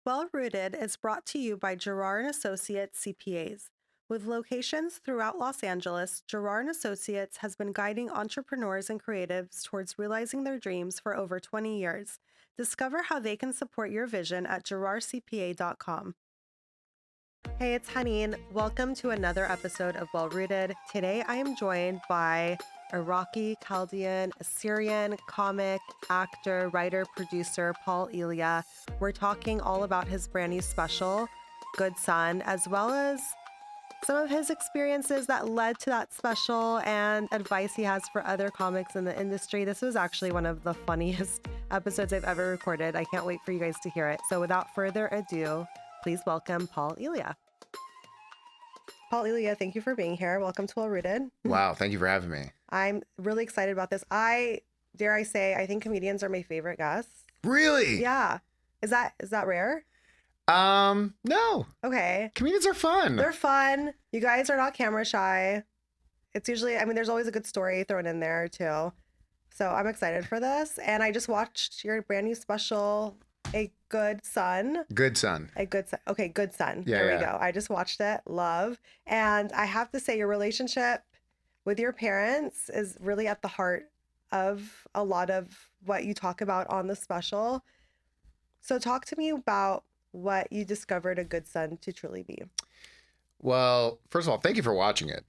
Well Rooted is brought to you by Gerard and Associates CPAs. With locations throughout Los Angeles, Gerard and Associates has been guiding entrepreneurs and creatives towards realizing their dreams for over 20 years. Discover how they can support your vision at gerardcpa.com. Hey, it's Haneen. Welcome to another episode of Well Rooted. Today I am joined by Iraqi, Chaldean, Assyrian, comic, actor, writer, producer, Paul Elia. We're talking all about his brand new special, Good Son, as well as some of his experiences that led to that special and advice he has for other comics in the industry. This was actually one of the funniest episodes I've ever recorded. I can't wait for you guys to hear it. So without further ado, please welcome Paul Elia. Paul Elia, thank you for being here. Welcome to Well Rooted. Wow, thank you for having me. I'm really excited about this. I think comedians are my favorite guests. Really? Yeah. Is that rare? No. Okay. Comedians are fun. They're fun. You guys are not camera shy. It's usually, there's always a good story thrown in there too. So I'm excited for this. And I just watched your brand new special, A Good Son. Good Son. A Good Son. Okay, Good Son. Yeah, there we go. I just watched it. Love. And I have to say, your relationship with your parents is really at the heart of a lot of what you talk about on the special. So talk to me about what you discovered a good son to truly be. Well, first of all, thank you for watching it.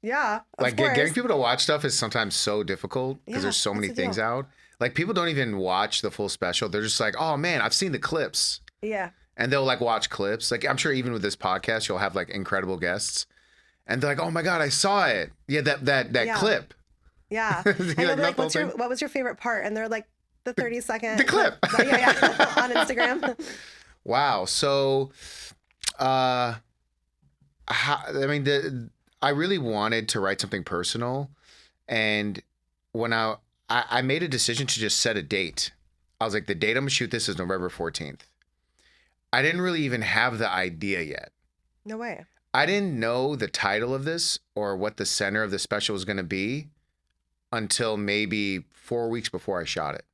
Yeah, like getting people to watch stuff is sometimes so difficult because there's so many things out. Like people don't even watch the full special. They're just like, oh man, I've seen the clips. Yeah. And they'll like watch clips. Like I'm sure even with this podcast, you'll have like incredible guests. And they're like, oh my God, I saw it. Yeah, that clip. Yeah. And they'll be like, what was your favorite part? And they're like, the 30-second. The clip. Yeah. On Instagram. Wow. So, I really wanted to write something personal. And when I made a decision to just set a date. I was like, the date I'm going to shoot this is November 14th. I didn't really even have the idea yet. No way. I didn't know the title of this or what the center of the special was going to be until maybe 4 weeks before I shot it.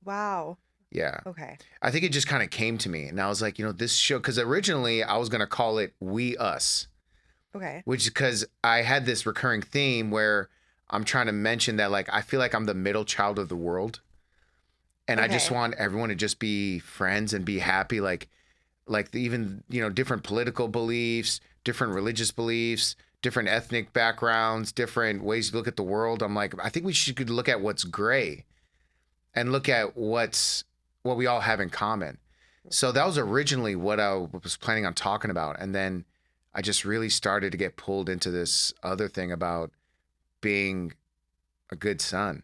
Wow. Yeah. Okay. I think it just kind of came to me. And I was like, this show, because originally I was going to call it We Us. Okay. Which is because I had this recurring theme where I'm trying to mention that, like, I feel like I'm the middle child of the world. And I just want everyone to just be friends and be happy. Like even, different political beliefs, different religious beliefs, different ethnic backgrounds, different ways to look at the world. I'm like, I think we should look at what's gray and look at what we all have in common. So that was originally what I was planning on talking about. And then I just really started to get pulled into this other thing about being a good son.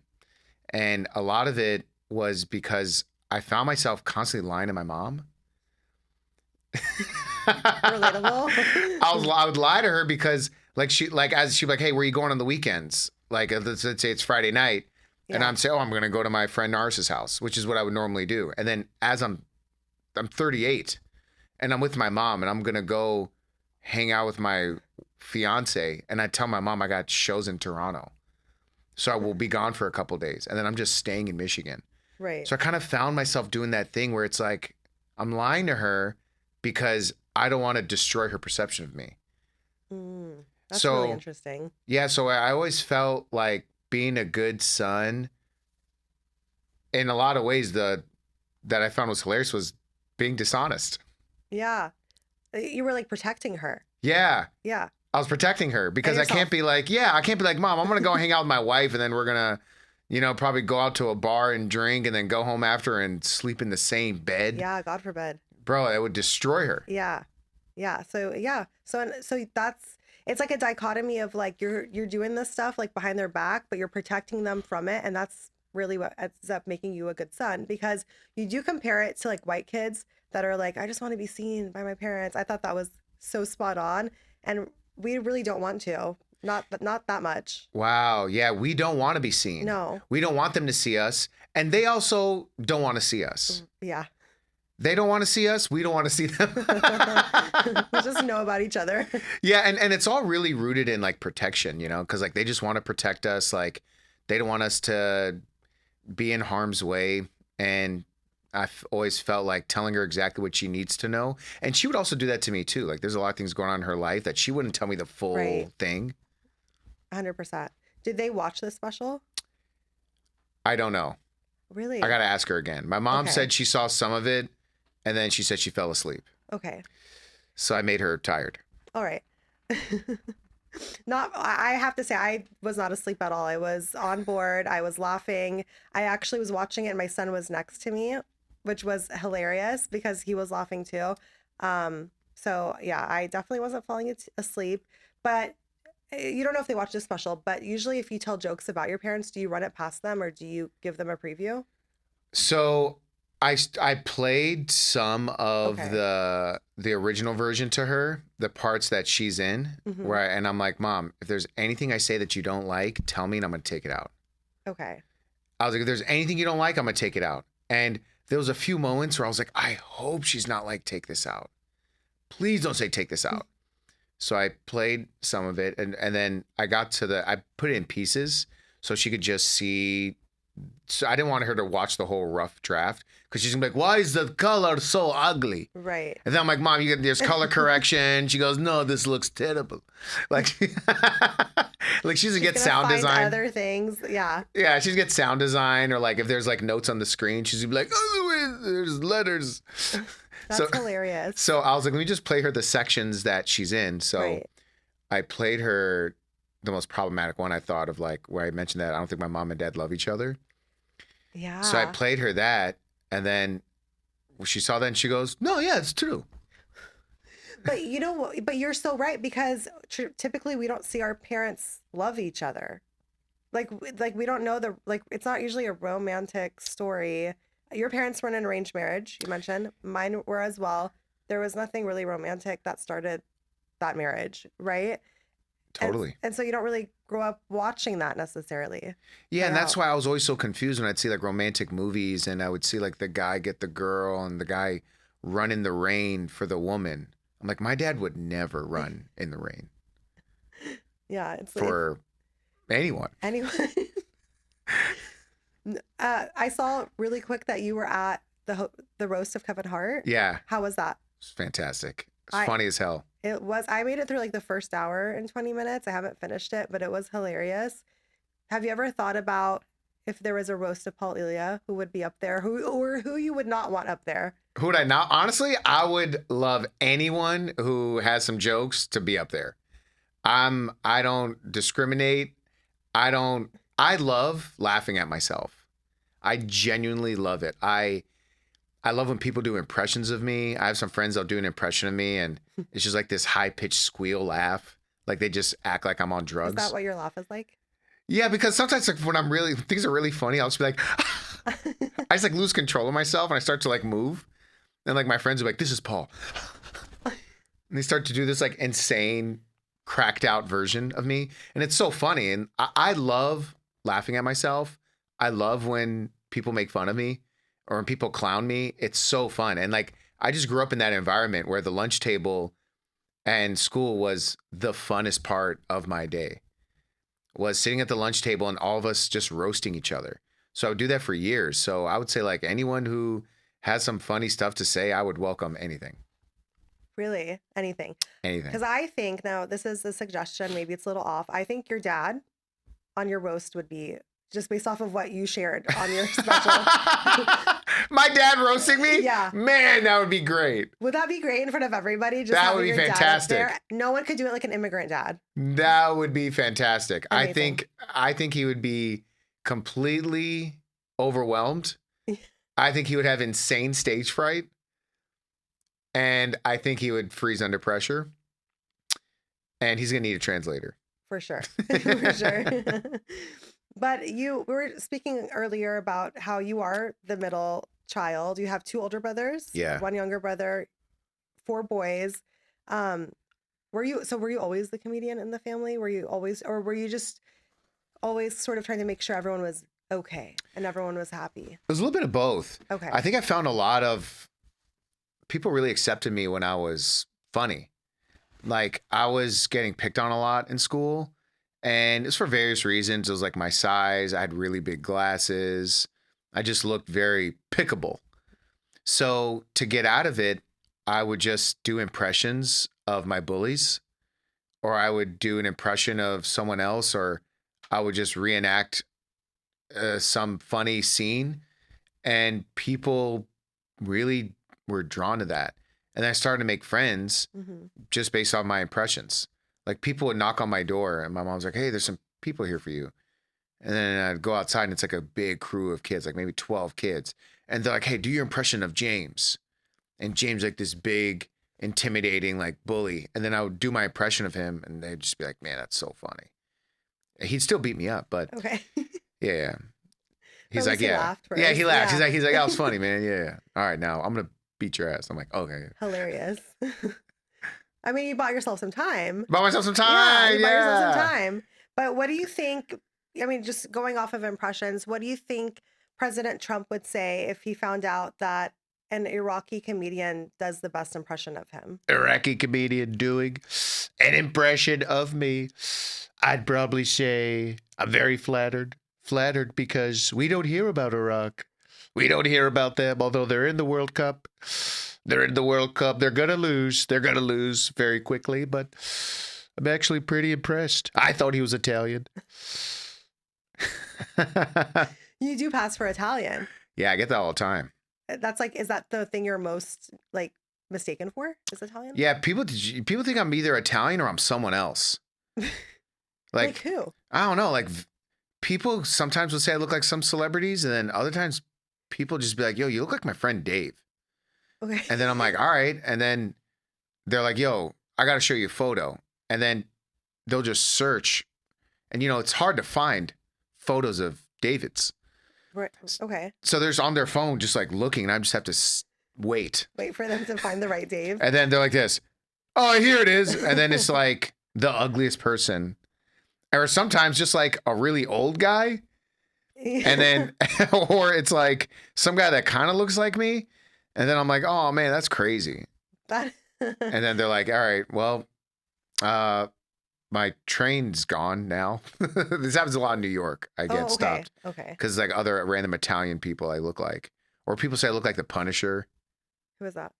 And a lot of it was because I found myself constantly lying to my mom. Relatable. I would lie to her because she'd be like, hey, where are you going on the weekends? Like, let's say it's Friday night. Yeah. And I'm saying, I'm going to go to my friend Nars's house, which is what I would normally do. And then as I'm 38 and I'm with my mom and I'm going to go hang out with my fiance. And I tell my mom I got shows in Toronto. So I will be gone for a couple of days. And then I'm just staying in Michigan. Right. So I kind of found myself doing that thing where it's like, I'm lying to her because I don't want to destroy her perception of me. That's really interesting. Yeah. So I always felt like being a good son in a lot of ways that I found was hilarious was being dishonest. Yeah. You were like protecting her. Yeah. Yeah. I was protecting her because I can't be like, Mom, I'm going to go hang out with my wife and then we're going to, probably go out to a bar and drink and then go home after and sleep in the same bed. Yeah. God forbid. Bro, it would destroy her. Yeah. Yeah. So it's like a dichotomy of like, you're doing this stuff like behind their back, but you're protecting them from it. And that's really what ends up making you a good son, because you do compare it to like white kids that are like, I just want to be seen by my parents. I thought that was so spot on. And we really don't want to. Not that much. Wow. Yeah. We don't want to be seen. No. We don't want them to see us. And they also don't want to see us. Yeah. They don't want to see us. We don't want to see them. We just know about each other. Yeah. And it's all really rooted in like protection, because like they just want to protect us. Like they don't want us to be in harm's way. And always felt like telling her exactly what she needs to know. And she would also do that to me too. Like there's a lot of things going on in her life that she wouldn't tell me the full Right. thing. 100%. Did they watch this special? I don't know. Really? I got to ask her again. My mom Okay. said she saw some of it and then she said she fell asleep. Okay. So I made her tired. All right. I have to say, I was not asleep at all. I was on board. I was laughing. I actually was watching it and my son was next to me, which was hilarious because he was laughing too. So yeah, I definitely wasn't falling asleep, but you don't know if they watch this special, but usually if you tell jokes about your parents, do you run it past them or do you give them a preview? So I played some of Okay. the original version to her, the parts that she's in, Hmm. and I'm like, Mom, if there's anything I say that you don't like, tell me and I'm gonna take it out. Okay. I was like, if there's anything you don't like, I'm gonna take it out. And there was a few moments where I was like, I hope she's not like, take this out. Please don't say take this out. So I played some of it and then I put it in pieces so she could just see. So I didn't want her to watch the whole rough draft because she's gonna be like, why is the color so ugly? Right. And then I'm like, Mom, there's color correction. She goes, no, this looks terrible. Like, like she's gonna get Gonna sound find design. other things. Yeah. Yeah, she's get sound design or like if there's like notes on the screen, she's gonna be like, oh, there's letters. That's hilarious. So I was like, let me just play her the sections that she's in. So Right. I played her the most problematic one I thought of, like where I mentioned that I don't think my mom and dad love each other. Yeah. So I played her that, and then she saw that and she goes, no, yeah, it's true. But you know, but you're so right because typically we don't see our parents love each other. Like we don't know like it's not usually a romantic story. Your parents were in an arranged marriage, you mentioned. Mine were as well. There was nothing really romantic that started that marriage, right? Totally. And so you don't really grow up watching that necessarily. Yeah, play and that's out. why I was always so confused when I'd see like romantic movies and I would see like the guy get the girl and the guy run in the rain for the woman. I'm like, my dad would never run in the rain Yeah, it's like for anyone. anyone. I saw really quick that you were at the roast of Kevin Hart. Yeah, How was that? it's fantastic. It's I funny as hell. It was. I made it through like the first hour and 20 minutes. I haven't finished it, but it was hilarious. Have you ever thought about if there was a roast of Paul Elia, who would be up there, who you would not want up there? Who would I not? Honestly, I would love anyone who has some jokes to be up there. I don't discriminate. I love laughing at myself. I genuinely love it. I love when people do impressions of me. I have some friends that'll do an impression of me and it's just like this high pitched squeal laugh. Like they just act like I'm on Is drugs. that what your laugh is like? Yeah, because sometimes like when things are really funny, I'll just be like, I just like lose control of myself and I start to like move. And like my friends are like, this is Paul. And they start to do this like insane cracked out version of me. And it's so funny. And I love laughing at myself. I love when people make fun of me or when people clown me. It's so fun. And like, I just grew up in that environment where the lunch table and school was the funnest part of my day, was sitting at the lunch table and all of us just roasting each other. So I would do that for years. So I would say like anyone who has some funny stuff to say, I would welcome anything. Really? Anything? Anything. Because I think now this is a suggestion. Maybe it's a little off. I think your dad on your roast would be just based off of what you shared on your special. My dad roasting me? Yeah. Man, that would be great. Would that be great in front of everybody? Just That would having be your dad up fantastic. there? No one could do it like an immigrant dad. That would be fantastic. Amazing. I think he would be completely overwhelmed. I think he would have insane stage fright. And I think he would freeze under pressure. And he's going to need a translator. For sure. For sure. But we were speaking earlier about how you are the middle child. You have two older brothers, Yeah. one younger brother, 4 boys. Were you always the comedian in the family? Were you just always sort of trying to make sure everyone was okay and everyone was happy? It was a little bit of both. Okay. I think I found a lot of people really accepted me when I was funny. Like I was getting picked on a lot in school and it's for various reasons. It was like my size. I had really big glasses. I just looked very pickable. So to get out of it, I would just do impressions of my bullies, or I would do an impression of someone else, or I would just reenact some funny scene. And people really were drawn to that. And then I started to make friends just based on my impressions. Like people would knock on my door and my mom's like, hey, there's some people here for you. And then I'd go outside and it's like a big crew of kids, like maybe 12 kids. And they're like, hey, do your impression of James. And James, like this big, intimidating, like bully. And then I would do my impression of him and they'd just be like, man, that's so funny. He'd still beat me up, but Okay. yeah. He's At like, least he yeah. laughed first. Yeah, he laughed. Yeah. He's like, that was funny, man. Yeah. All right, now I'm going to beat your ass. I'm like, okay. Hilarious. I mean, you bought yourself some time. Bought myself some Yeah, time. you bought yourself some time. But what do you think? I mean, just going off of impressions, what do you think President Trump would say if he found out that an Iraqi comedian does the best impression of him? Iraqi comedian doing an impression of me. I'd probably say I'm very flattered. Flattered because we don't hear about Iraq. We don't hear about them, although they're in the World Cup. They're in the World Cup. They're going to lose. They're going to lose very quickly, but I'm actually pretty impressed. I thought he was Italian. You do pass for Italian. Yeah, I get that all the time. That's like, is that the thing you're most like mistaken for? Is Italian? Yeah, people think I'm either Italian or I'm someone else. Like who? I don't know. Like people sometimes will say I look like some celebrities, and then other times people just be like, yo, you look like my friend Dave. Okay. And then I'm like, all right. And then they're like, yo, I got to show you a photo. And then they'll just search. And, you know, it's hard to find photos of David's. Right. Okay. So there's on their phone just like looking, and I just have to wait. Wait for them to find the right Dave. And then they're like this. Oh, here it is. And then it's like the ugliest person. Or sometimes just like a really old guy. And then, or it's like some guy that kind of looks like me. And then I'm like, oh man, that's crazy. And then they're like, all right, well, my train's gone now. This happens a lot in New York. I get stopped. Okay. Because like other random Italian people I look like. Or people say I look like the Punisher. Who is that?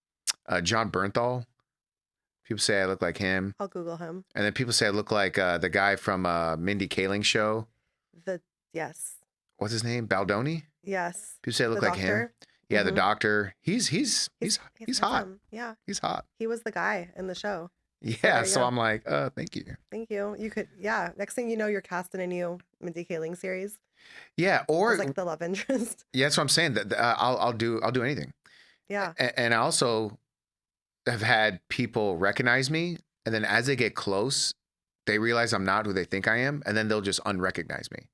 John Bernthal. People say I look like him. I'll Google him. And then people say I look like the guy from Mindy Kaling's show. Yes. What's his name? Baldoni? Yes. People say I look like him. Yeah, the doctor. He's hot. Yeah. He's hot. He was the guy in the show. Yeah, so I'm like, thank you. Thank you. You could, yeah. Next thing you know, you're cast in a new Mindy Kaling series. Yeah, or like the love interest. Yeah, that's what I'm saying. That I'll do anything. Yeah. And I also have had people recognize me, and then as they get close, they realize I'm not who they think I am, and then they'll just unrecognize me.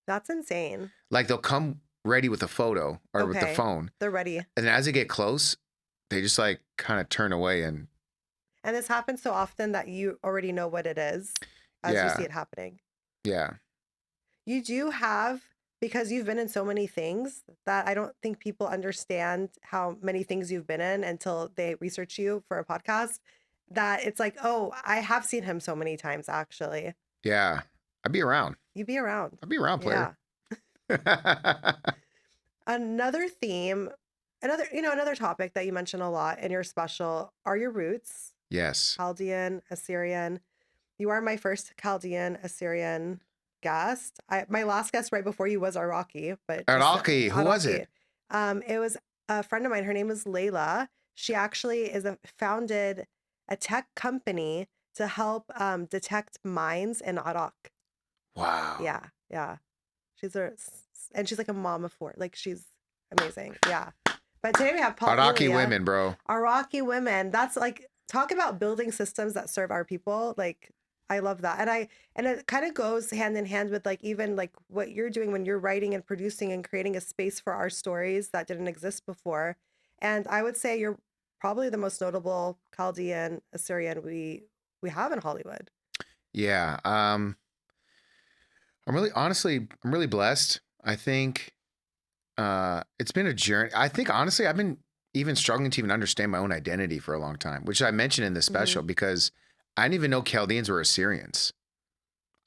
That's insane. Like they'll come ready with a photo or with the phone. They're ready. And then as they get close, they just like kind of turn away and this happens so often that you already know what it is as you see it happening. Yeah. You do have, because you've been in so many things that I don't think people understand how many things you've been in until they research you for a podcast, that it's like, oh, I have seen him so many times actually. Yeah. I'd be around. You'd be around. I'd be around, player. Yeah. Another theme, another topic that you mention a lot in your special are your roots. Yes. Chaldean, Assyrian. You are my first Chaldean Assyrian guest. My last guest right before you was Iraqi, but Iraqi. Who was it? It was a friend of mine. Her name is Layla. She actually founded a tech company to help detect mines in Iraq. Wow. Yeah. She's like a mom of four. Like she's amazing. Yeah. But today we have Iraqi Elia. women, bro. Iraqi women. That's like, talk about building systems that serve our people. Like, I love that. And it kind of goes hand in hand with like, even like what you're doing when you're writing and producing and creating a space for our stories that didn't exist before. And I would say you're probably the most notable Chaldean Assyrian we have in Hollywood. Yeah. I'm really blessed. I think it's been a journey. I think honestly, I've been even struggling to even understand my own identity for a long time, which I mentioned in the special because I didn't even know Chaldeans were Assyrians.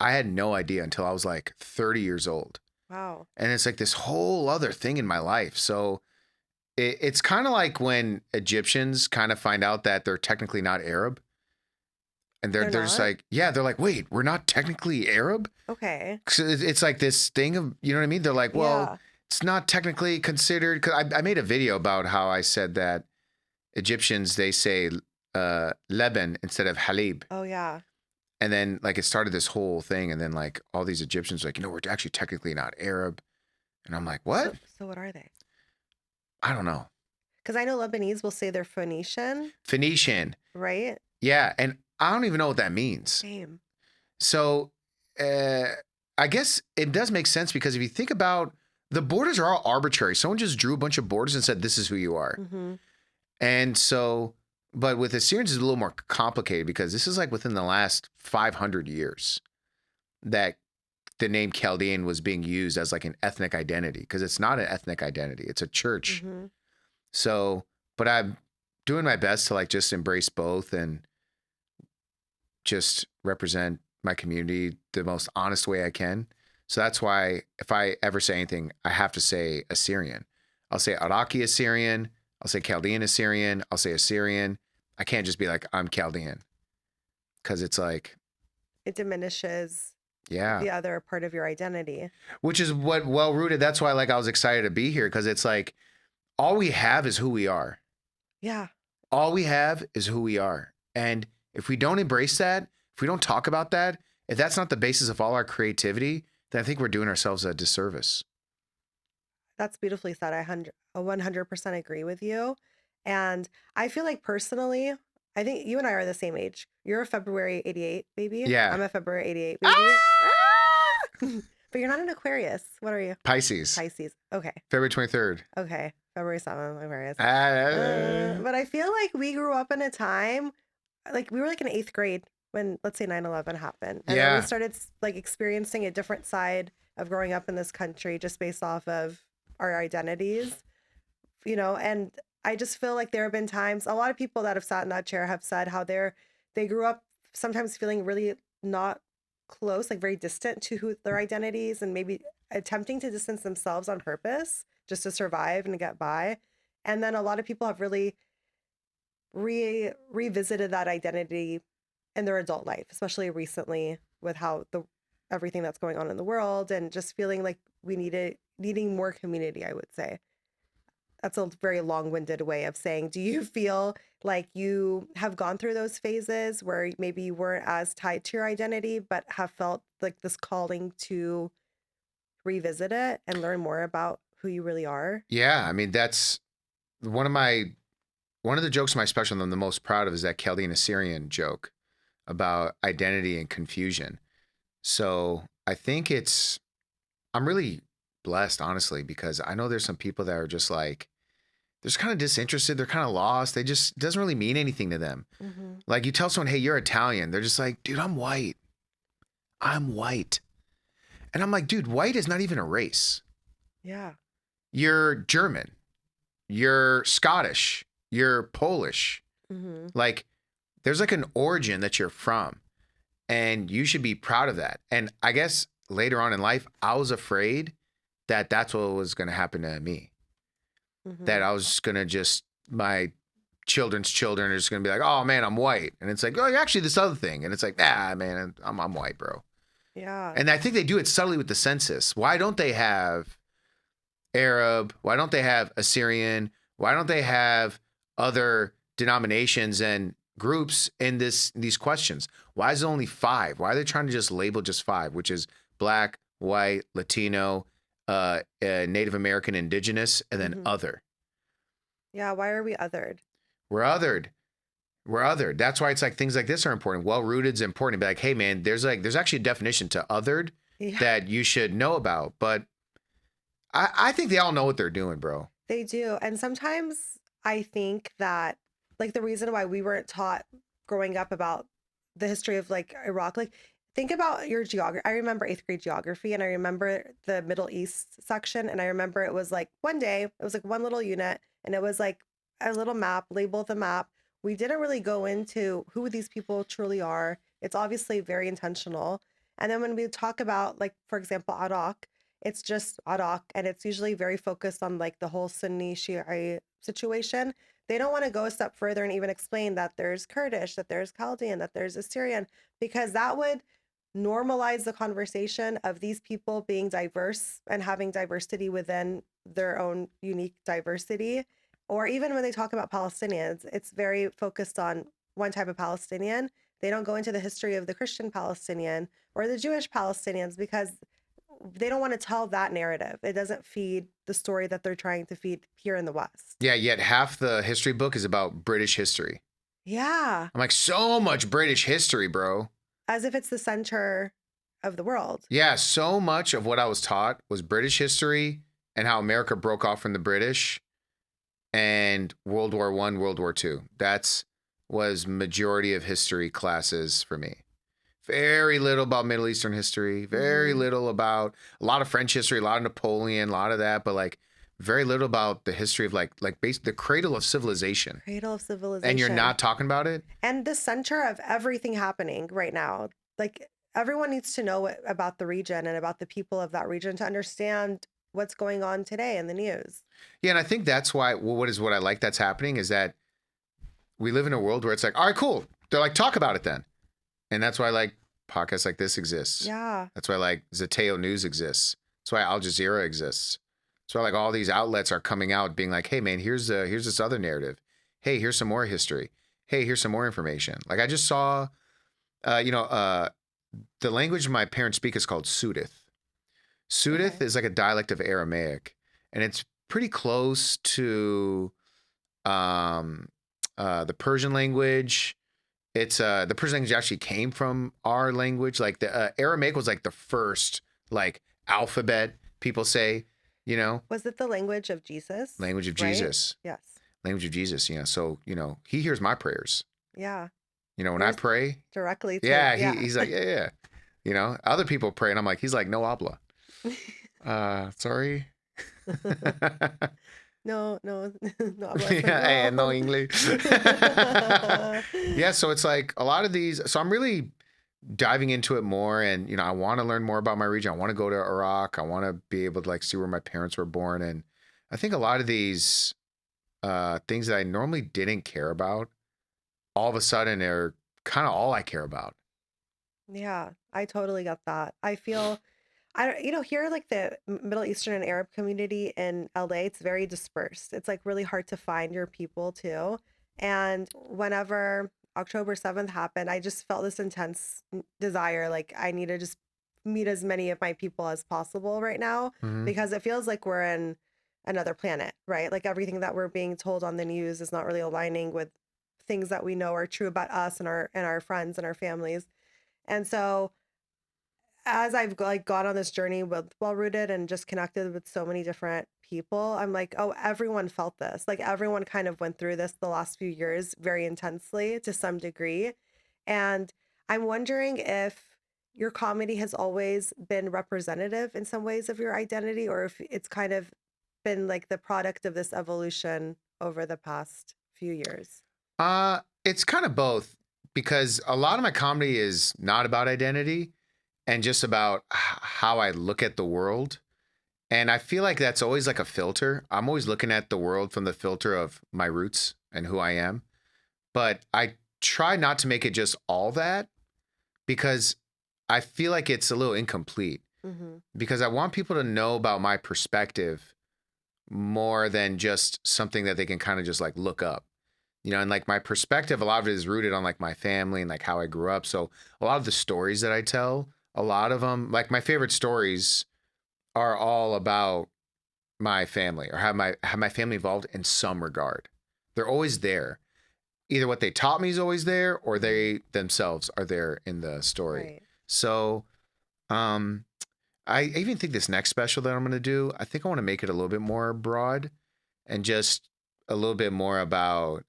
I had no idea until I was like 30 years old. Wow. And it's like this whole other thing in my life. So it's kind of like when Egyptians kind of find out that they're technically not Arab. And they're They're they're just not? like, yeah, they're like, wait, we're not technically Arab. Okay. So it's like this thing of, you know what I mean? They're like, well, Yeah. it's not technically considered. Cause I made a video about how I said that Egyptians, they say Leben instead of Halib. Oh, yeah. And then like it started this whole thing. And then like all these Egyptians were like, we're actually technically not Arab. And I'm like, what? So what are they? I don't know. Because I know Lebanese will say they're Phoenician, Phoenician. right? Yeah. And I don't even know what that means. Same. So I guess it does make sense because if you think about the borders are all arbitrary. Someone just drew a bunch of borders and said, this is who you are. Mm-hmm. And so, but with Assyrians, it's a little more complicated because this is like within the last 500 years that the name Chaldean was being used as like an ethnic identity because it's not an ethnic identity. It's a church. Mm-hmm. So, but I'm doing my best to like just embrace both and just represent my community the most honest way I can. So that's why if I ever say anything, I have to say Assyrian. I'll say Iraqi Assyrian. I'll say Chaldean Assyrian. I'll say Assyrian. I can't just be like, I'm Chaldean. Because it's like, It diminishes yeah. the other part of your identity. Which is what well-rooted. That's why like I was excited to be here because it's like, all we have is who we are. Yeah. All we have is who we are. And if we don't embrace that, if we don't talk about that, if that's not the basis of all our creativity, then I think we're doing ourselves a disservice. That's beautifully said. I 100% agree with you. And I feel like personally, I think you and I are the same age. You're a February 88 baby. Yeah. I'm a February 88 baby. Ah! But you're not an Aquarius. What are you? Pisces. Pisces. Okay. February 23rd. Okay. February 7th, Aquarius. But But I feel like we grew up in a time, like we were like in 8th grade when, let's say, 9/11 happened. And then we started like experiencing a different side of growing up in this country just based off of our identities, and I just feel like there have been times, a lot of people that have sat in that chair have said how they grew up sometimes feeling really not close, like very distant to who their identities and maybe attempting to distance themselves on purpose just to survive and get by. And then a lot of people have really revisited that identity in their adult life, especially recently with how everything that's going on in the world and just feeling like needing more community, I would say. That's a very long-winded way of saying, do you feel like you have gone through those phases where maybe you weren't as tied to your identity, but have felt like this calling to revisit it and learn more about who you really are? Yeah, I mean, that's one of the jokes in my special I'm the most proud of is that Chaldean Assyrian joke about identity and confusion. So I think I'm really blessed, honestly, because I know there's some people that are just like, they're just kind of disinterested. They're kind of lost. It doesn't really mean anything to them. Mm-hmm. Like you tell someone, hey, you're Italian. They're just like, dude, I'm white. I'm white. And I'm like, dude, white is not even a race. Yeah. You're German. You're Scottish. You're Polish. Mm-hmm. Like there's like an origin that you're from and you should be proud of that. And I guess later on in life, I was afraid that that's what was going to happen to me. Mm-hmm. That I was going to my children's children are just going to be like, oh man, I'm white. And it's like, oh, actually this other thing. And it's like, nah, man, I'm white, bro. Yeah. And I think they do it subtly with the census. Why don't they have Arab? Why don't they have Assyrian? Why don't they have other denominations and groups in these questions? Why is it only 5? Why are they trying to just label just 5, which is black, white, Latino, Native American, indigenous, and then other? Yeah. Why are we othered? We're othered. We're othered. That's why it's like things like this are important. Well-rooted is important. Be like, hey man, there's actually a definition to othered that you should know about. But I think they all know what they're doing, bro. They do. And sometimes I think that like the reason why we weren't taught growing up about the history of like Iraq, like think about your geography. I remember 8th grade geography and I remember the Middle East section. And I remember it was like one day, it was like one little unit and it was like a little map, label the map. We didn't really go into who these people truly are. It's obviously very intentional. And then when we talk about like, for example, Iraq, It's just Iraq, and it's usually very focused on like the whole Sunni Shia situation. They don't want to go a step further and even explain that there's Kurdish, that there's Chaldean, that there's Assyrian, because that would normalize the conversation of these people being diverse and having diversity within their own unique diversity. Or even when they talk about Palestinians, it's very focused on one type of Palestinian. They don't go into the history of the Christian Palestinian or the Jewish Palestinians because they don't want to tell that narrative. It doesn't feed the story that they're trying to feed here in the West. Yeah, yet half the history book is about British history. Yeah. I'm like, so much British history, bro. As if it's the center of the world. Yeah, so much of what I was taught was British history and how America broke off from the British and World War I, World War II. That's was majority of history classes for me. Very little about Middle Eastern history, very little about a lot of French history, a lot of Napoleon, a lot of that, but like very little about the history of like the cradle of civilization. Cradle of civilization. And you're not talking about it? And the center of everything happening right now. Like everyone needs to know about the region and about the people of that region to understand what's going on today in the news. Yeah, and I think that's why what I like that's happening is that we live in a world where it's like, all right, cool. They're like, talk about it then. And that's why like podcasts like this exists. Yeah. That's why like Zateo News exists. That's why Al Jazeera exists. That's why like all these outlets are coming out being like, hey man, here's this other narrative. Hey, here's some more history. Hey, here's some more information. Like I just saw, the language my parents speak is called Sudith. Sudith is like a dialect of Aramaic, and it's pretty close to the Persian language. It's the Persian language actually came from our language. Like the Aramaic was like the first like alphabet, people say, Was it the language of Jesus? Language of Right? Jesus. Yes. Language of Jesus. So, he hears my prayers. Yeah. When I pray. Directly to He's like, yeah. Other people pray and I'm like, he's like, no habla. Sorry. No, Yeah, no English. Yeah, so it's like a lot of these. So I'm really diving into it more, and I want to learn more about my region. I want to go to Iraq. I want to be able to like see where my parents were born, and I think a lot of these things that I normally didn't care about, all of a sudden are kind of all I care about. Yeah, I totally get that. I feel here like the Middle Eastern and Arab community in LA, it's very dispersed. It's like really hard to find your people too. And whenever October 7th happened, I just felt this intense desire. Like I need to just meet as many of my people as possible right now Mhm. because it feels like we're in another planet, right? Like everything that we're being told on the news is not really aligning with things that we know are true about us and our friends and our families. And so as I've like gone on this journey with Well Rooted and just connected with so many different people, I'm like, oh, everyone felt this. Like everyone kind of went through this the last few years very intensely to some degree. And I'm wondering if your comedy has always been representative in some ways of your identity, or if it's kind of been like the product of this evolution over the past few years. It's kind of both because a lot of my comedy is not about identity and just about how I look at the world. And I feel like that's always like a filter. I'm always looking at the world from the filter of my roots and who I am. But I try not to make it just all that because I feel like it's a little incomplete. Mm-hmm. Because I want people to know about my perspective more than just something that they can kind of just like look up. And like my perspective, a lot of it is rooted on like my family and like how I grew up. So a lot of the stories that I tell, a lot of them, like my favorite stories are all about my family or have my family involved in some regard. They're always there. Either what they taught me is always there or they themselves are there in the story. Right. So, I even think this next special that I'm going to do, I think I want to make it a little bit more broad and just a little bit more about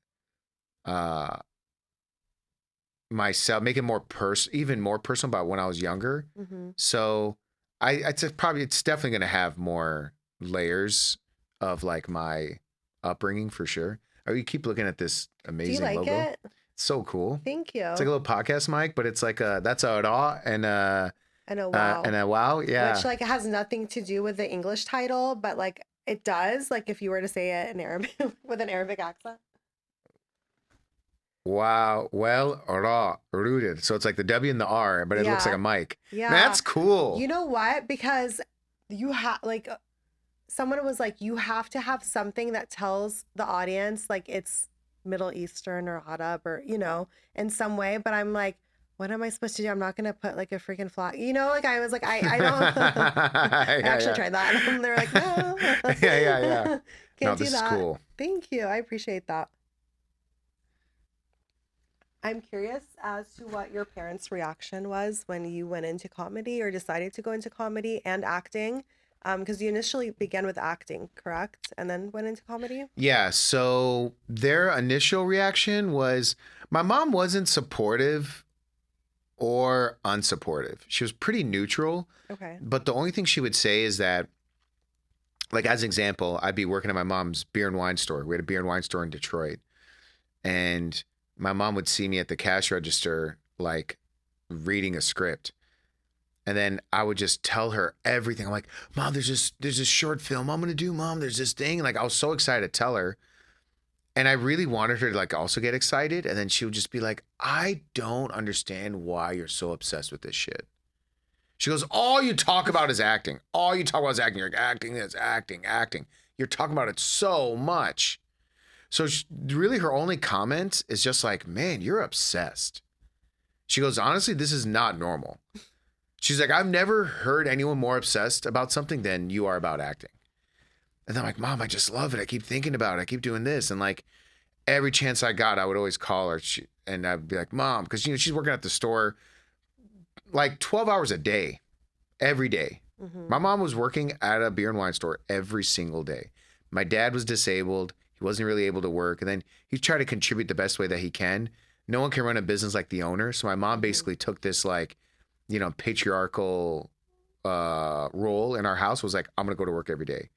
myself, make it more even more personal about when I was younger. Mm-hmm. So it's definitely going to have more layers of like my upbringing for sure. Oh, you keep looking at this amazing Do you like logo. it? It's so cool. Thank you. It's like a little podcast mic, but it's like that's a raw and And a wow. And a wow, yeah. Which like has nothing to do with the English title, but like it does. Like if you were to say it in Arabic with an Arabic accent. Wow, well, raw, rooted. So it's like the W and the R, but it looks like a mic. Yeah. Man, that's cool. You know what? Because you have like someone was like, you have to have something that tells the audience like it's Middle Eastern or Arab or, you know, in some way. But I'm like, what am I supposed to do? I'm not going to put like a freaking flag. You know, like I was like, I don't. I actually tried that. And they're like, no. Yeah. Can't No, do this that. is cool. Thank you. I appreciate that. I'm curious as to what your parents' reaction was when you went into comedy or decided to go into comedy and acting. Because you initially began with acting, correct? And then went into comedy? Yeah, so their initial reaction was my mom wasn't supportive or unsupportive. She was pretty neutral. Okay. But the only thing she would say is that, like, as an example, I'd be working at my mom's beer and wine store. We had a beer and wine store in Detroit. And my mom would see me at the cash register, like, reading a script. And then I would just tell her everything. I'm like, Mom, there's this short film I'm going to do, Mom. There's this thing. And like, I was so excited to tell her. And I really wanted her to like also get excited. And then she would just be like, I don't understand why you're so obsessed with this shit. She goes, all you talk about is acting. All you talk about is acting. You're like, acting this, acting. You're talking about it so much. So really her only comment is just like, man, you're obsessed. She goes, honestly, this is not normal. She's like, I've never heard anyone more obsessed about something than you are about acting. And I'm like, Mom, I just love it. I keep thinking about it. I keep doing this. And like every chance I got, I would always call her and I'd be like, Mom, because, you know, she's working at the store like 12 hours a day, every day. Mm-hmm. My mom was working at a beer and wine store every single day. My dad was disabled. He wasn't really able to work. And then he tried to contribute the best way that he can. No one can run a business like the owner. So my mom basically took this like, you know, patriarchal role in our house, was like, I'm going to go to work every day.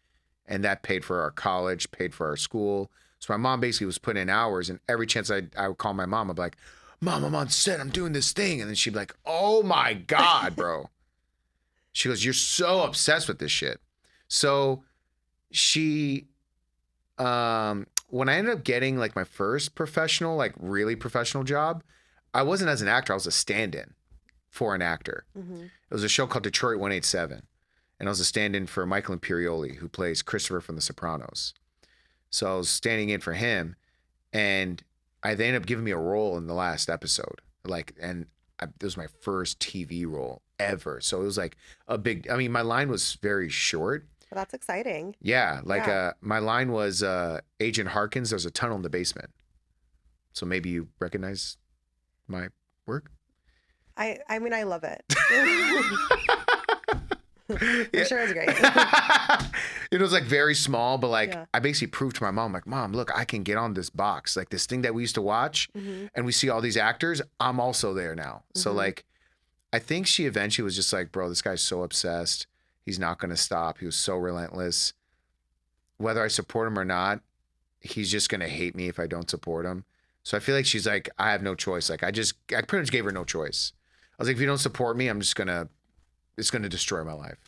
And that paid for our college, paid for our school. So my mom basically was putting in hours, and every chance I would call my mom, I'd be like, Mom, I'm on set, I'm doing this thing. And then she'd be like, oh my God, bro. She goes, you're so obsessed with this shit. So she, when I ended up getting like my first professional, like really professional job, I wasn't as an actor, I was a stand-in for an actor. Mm-hmm. It was a show called Detroit 187. And I was a stand-in for Michael Imperioli, who plays Christopher from The Sopranos. So I was standing in for him, and they ended up giving me a role in the last episode. It was my first TV role ever. So it was like a big, I mean, my line was very short. Well, that's exciting. Yeah. My line was, Agent Harkins, there's a tunnel in the basement. So maybe you recognize my work? I mean, I love it. I'm sure it's great. It was like very small, but like I basically proved to my mom, like, Mom, look, I can get on this box, like this thing that we used to watch, and we see all these actors. I'm also there now. So like, I think she eventually was just like, bro, this guy's so obsessed. He's not going to stop. He was so relentless. Whether I support him or not, he's just going to hate me if I don't support him. So I feel like she's like, I have no choice. Like I pretty much gave her no choice. I was like, if you don't support me, it's going to destroy my life.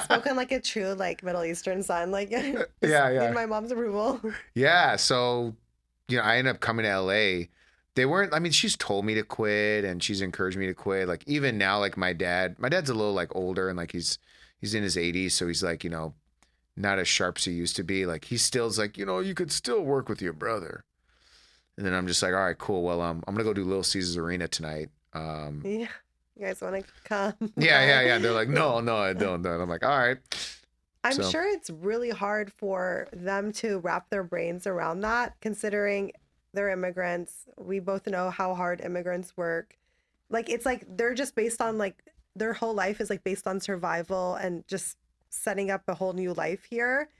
Spoken like a true like Middle Eastern son, like yeah. Need my mom's approval. Yeah, so you know, I ended up coming to LA. They weren't. I mean, she's told me to quit, and she's encouraged me to quit. Like even now, like my dad's a little like older, and like he's in his 80s, so he's like, you know, not as sharp as he used to be. Like he still's like, you know, you could still work with your brother. And then I'm just like, all right, cool. Well, I'm gonna go do Little Caesars Arena tonight. Yeah. You guys want to come? Yeah. They're like, no, I don't. I'm like, all right. I'm sure it's really hard for them to wrap their brains around that, considering they're immigrants. We both know how hard immigrants work. Like, it's like they're just based on like their whole life is like based on survival and just setting up a whole new life here.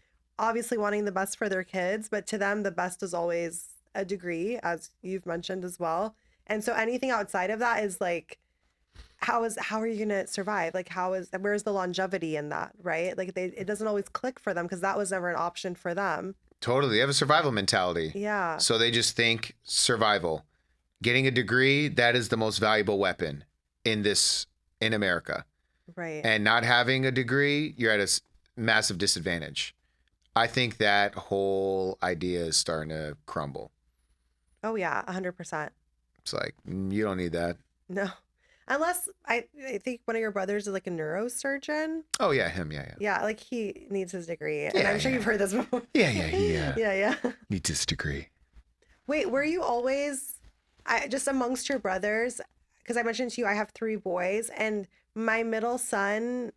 Obviously wanting the best for their kids, but to them, the best is always a degree, as you've mentioned as well. And so anything outside of that is like, how are you gonna survive? Like where's the longevity in that, right? Like it doesn't always click for them because that was never an option for them. Totally, they have a survival mentality. Yeah. So they just think survival. Getting a degree, that is the most valuable weapon. in America. Right. And not having a degree, you're at a massive disadvantage. I think that whole idea is starting to crumble. Oh yeah, 100%. It's like, you don't need that. No. Unless I think one of your brothers is like a neurosurgeon. Oh yeah, him, yeah. Yeah, like he needs his degree. And Yeah, I'm sure yeah. you've heard this before. Yeah, Yeah. needs his degree. Wait, were you always just amongst your brothers? Because I mentioned to you I have 3 boys and my middle son,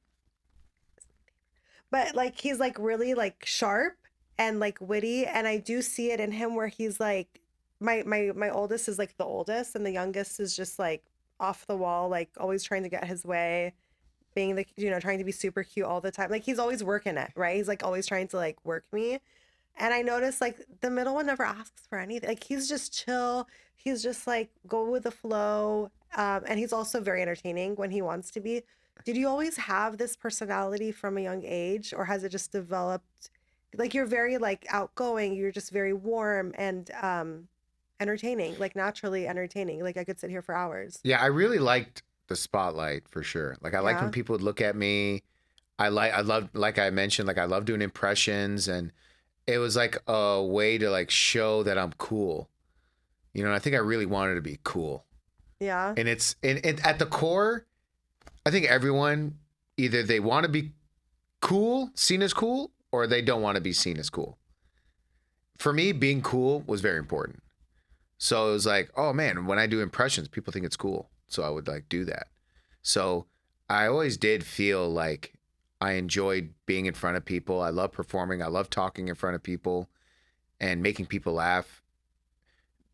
but like he's like really like sharp and like witty, and I do see it in him where he's like my oldest is like the oldest and the youngest is just like off the wall, like always trying to get his way, being the trying to be super cute all the time. Like he's always working it, right? He's like always trying to like work me. And I noticed like the middle one never asks for anything. Like he's just chill. He's just like go with the flow. And he's also very entertaining when he wants to be. Did you always have this personality from a young age, or has it just developed? Like you're very like outgoing. You're just very warm and entertaining, like naturally entertaining. Like I could sit here for hours. Yeah, I really liked the spotlight for sure. Like I liked Yeah. when people would look at me. I love, like I mentioned, like I love doing impressions, and it was like a way to like show that I'm cool. And I think I really wanted to be cool. Yeah. And it's at the core, I think everyone, either they want to be cool, seen as cool, or they don't want to be seen as cool. For me, being cool was very important. So it was like, oh man, when I do impressions, people think it's cool. So I would like do that. So I always did feel like I enjoyed being in front of people. I love performing. I love talking in front of people and making people laugh.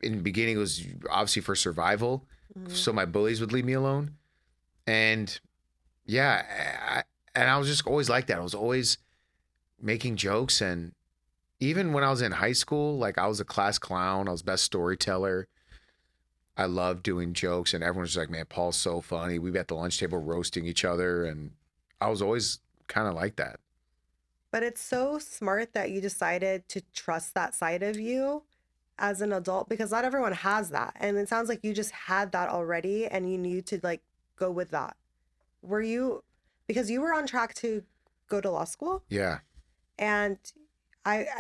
In the beginning, it was obviously for survival. Mhm. So my bullies would leave me alone. And yeah, I was just always like that. I was always making jokes. And even when I was in high school, like I was a class clown. I was best storyteller. I loved doing jokes, and everyone was like, man, Paul's so funny. We'd be at the lunch table roasting each other. And I was always kind of like that. But it's so smart that you decided to trust that side of you as an adult, because not everyone has that. And it sounds like you just had that already and you knew to like go with that. Were you, because you were on track to go to law school, Yeah. and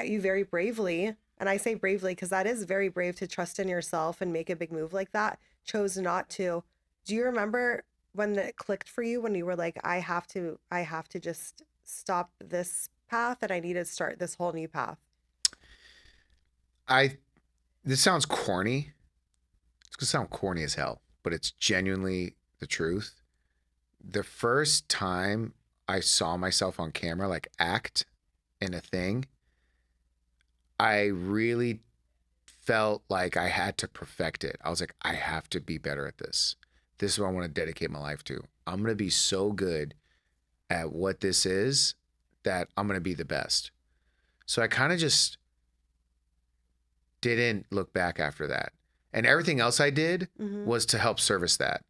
you very bravely, and I say bravely because that is very brave to trust in yourself and make a big move like that, chose not to. Do you remember when it clicked for you, when you were like, I have to just stop this path and I need to start this whole new path? This sounds corny. It's gonna sound corny as hell, but it's genuinely the truth. The first time I saw myself on camera, like act in a thing, I really felt like I had to perfect it. I was like, I have to be better at this. This is what I want to dedicate my life to. I'm going to be so good at what this is that I'm going to be the best. So I kind of just didn't look back after that. And everything else I did was to help service that.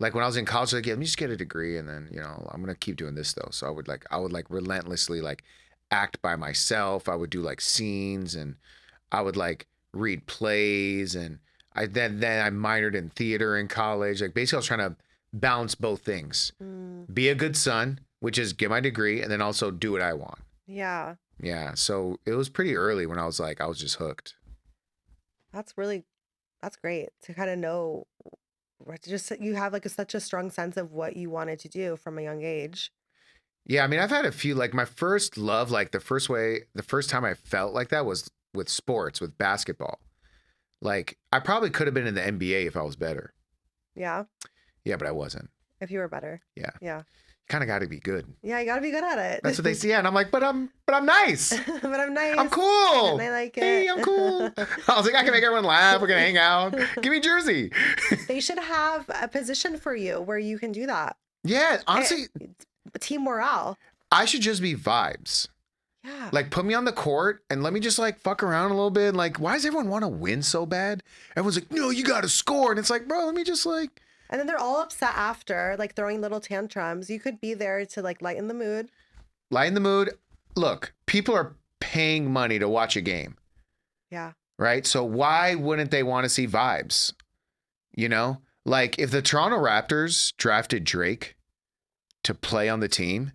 Like when I was in college, like, yeah, let me just get a degree, and then, I'm going to keep doing this though. So I would relentlessly like act by myself. I would do like scenes, and I would like read plays, and then I minored in theater in college. Like basically I was trying to balance both things. Be a good son, which is get my degree, and then also do what I want. Yeah. Yeah. So it was pretty early when I was just hooked. That's great to kind of know, just you have like such a strong sense of what you wanted to do from a young age. Yeah. I mean, I've had a few, like my first love, like the first time I felt like that was with sports, with basketball. Like I probably could have been in the NBA if I was better. Yeah. Yeah, but I wasn't. If you were better. Yeah. Yeah. Kind of got to be good. Yeah, you got to be good at it. That's what they see. Yeah, and I'm like, but I'm nice. But I'm nice. I'm cool. And I like it. Hey, I'm cool. I was like, I can make everyone laugh. We're gonna hang out. Give me Jersey. They should have a position for you where you can do that. Yeah, honestly, Team morale. I should just be vibes. Yeah. Like put me on the court and let me just like fuck around a little bit. Like, why does everyone want to win so bad? Everyone's like, no, you got to score, and it's like, bro, let me just like. And then they're all upset after, like throwing little tantrums. You could be there to like lighten the mood. Lighten the mood. Look, people are paying money to watch a game. Yeah. Right? So why wouldn't they want to see vibes? Like, if the Toronto Raptors drafted Drake to play on the team,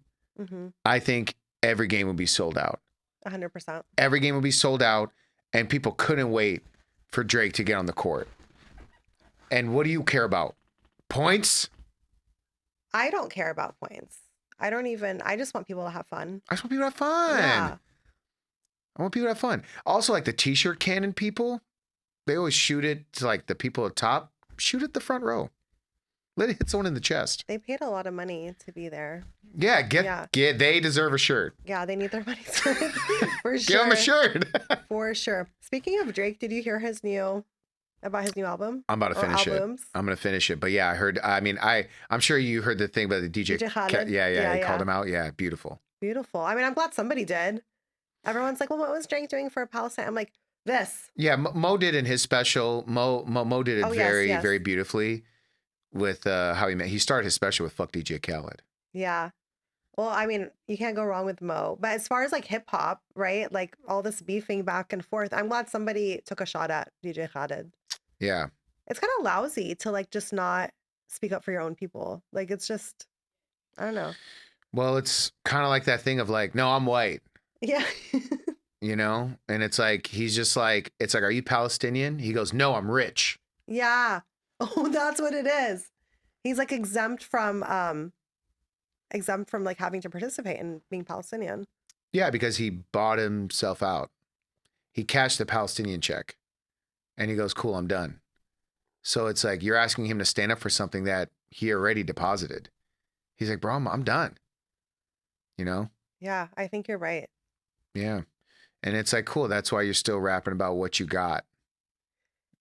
I think every game would be sold out. 100%. Every game would be sold out, and people couldn't wait for Drake to get on the court. And what do you care about? Points? I don't care about points. I just want people to have fun. I just want people to have fun. Yeah. I want people to have fun. Also, like the t-shirt cannon people, they always shoot it to like the people at top. Shoot at the front row. Let it hit someone in the chest. They paid a lot of money to be there. Yeah, get they deserve a shirt. Yeah, they need their money for sure. Give them a shirt. For sure. Speaking of Drake, did you hear about his new album? I'm about to finish it. I'm going to finish it. But yeah, I heard, I'm sure you heard the thing about the DJ. Khaled. Yeah, he called him out. Yeah, beautiful. Beautiful. I mean, I'm glad somebody did. Everyone's like, well, what was Drake doing for Palestine? I'm like, this. Yeah, Mo did in his special. Mo did it very beautifully with how he started his special with Fuck DJ Khaled. Yeah. Well, I mean, you can't go wrong with Mo. But as far as like hip hop, right? Like all this beefing back and forth, I'm glad somebody took a shot at DJ Khaled. Yeah. It's kind of lousy to like just not speak up for your own people. Like it's just, I don't know. Well, it's kind of like that thing of like, no, I'm white. Yeah. You know? And it's like, he's just like, it's like, are you Palestinian? He goes, no, I'm rich. Yeah. Oh, that's what it is. He's like exempt from like having to participate in being Palestinian. Yeah, because he bought himself out. He cashed the Palestinian check. And he goes, cool, I'm done. So it's like, you're asking him to stand up for something that he already deposited. He's like, bro, I'm done. You know? Yeah, I think you're right. Yeah. And it's like, cool, that's why you're still rapping about what you got.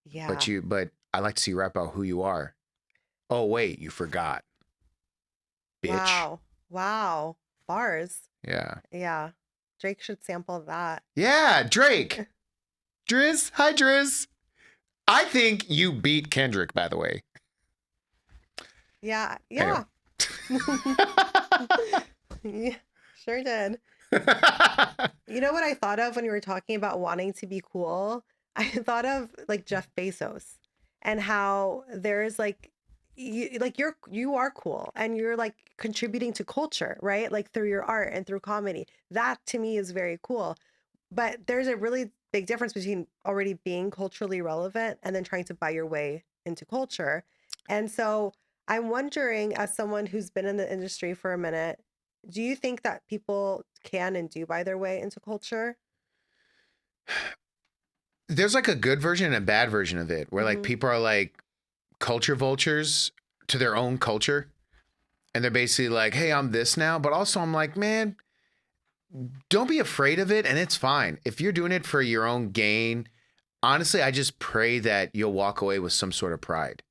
Yeah. But I like to see you rap about who you are. Oh, wait, you forgot. Bitch. Wow. Bars. Yeah. Yeah. Drake should sample that. Yeah, Drake. Driz. Hi, Driz. I think you beat Kendrick, by the way. Yeah. Anyway. Yeah, sure did. You know what I thought of when you were talking about wanting to be cool? I thought of like Jeff Bezos and how there's like you are cool and you're like contributing to culture, right? Like through your art and through comedy. That to me is very cool. But there's a really big difference between already being culturally relevant and then trying to buy your way into culture. And so I'm wondering, as someone who's been in the industry for a minute, do you think that people can and do buy their way into culture? There's like a good version and a bad version of it where like people are like culture vultures to their own culture. And they're basically like, hey, I'm this now. But also I'm like, man, don't be afraid of it. And it's fine. If you're doing it for your own gain, honestly, I just pray that you'll walk away with some sort of pride.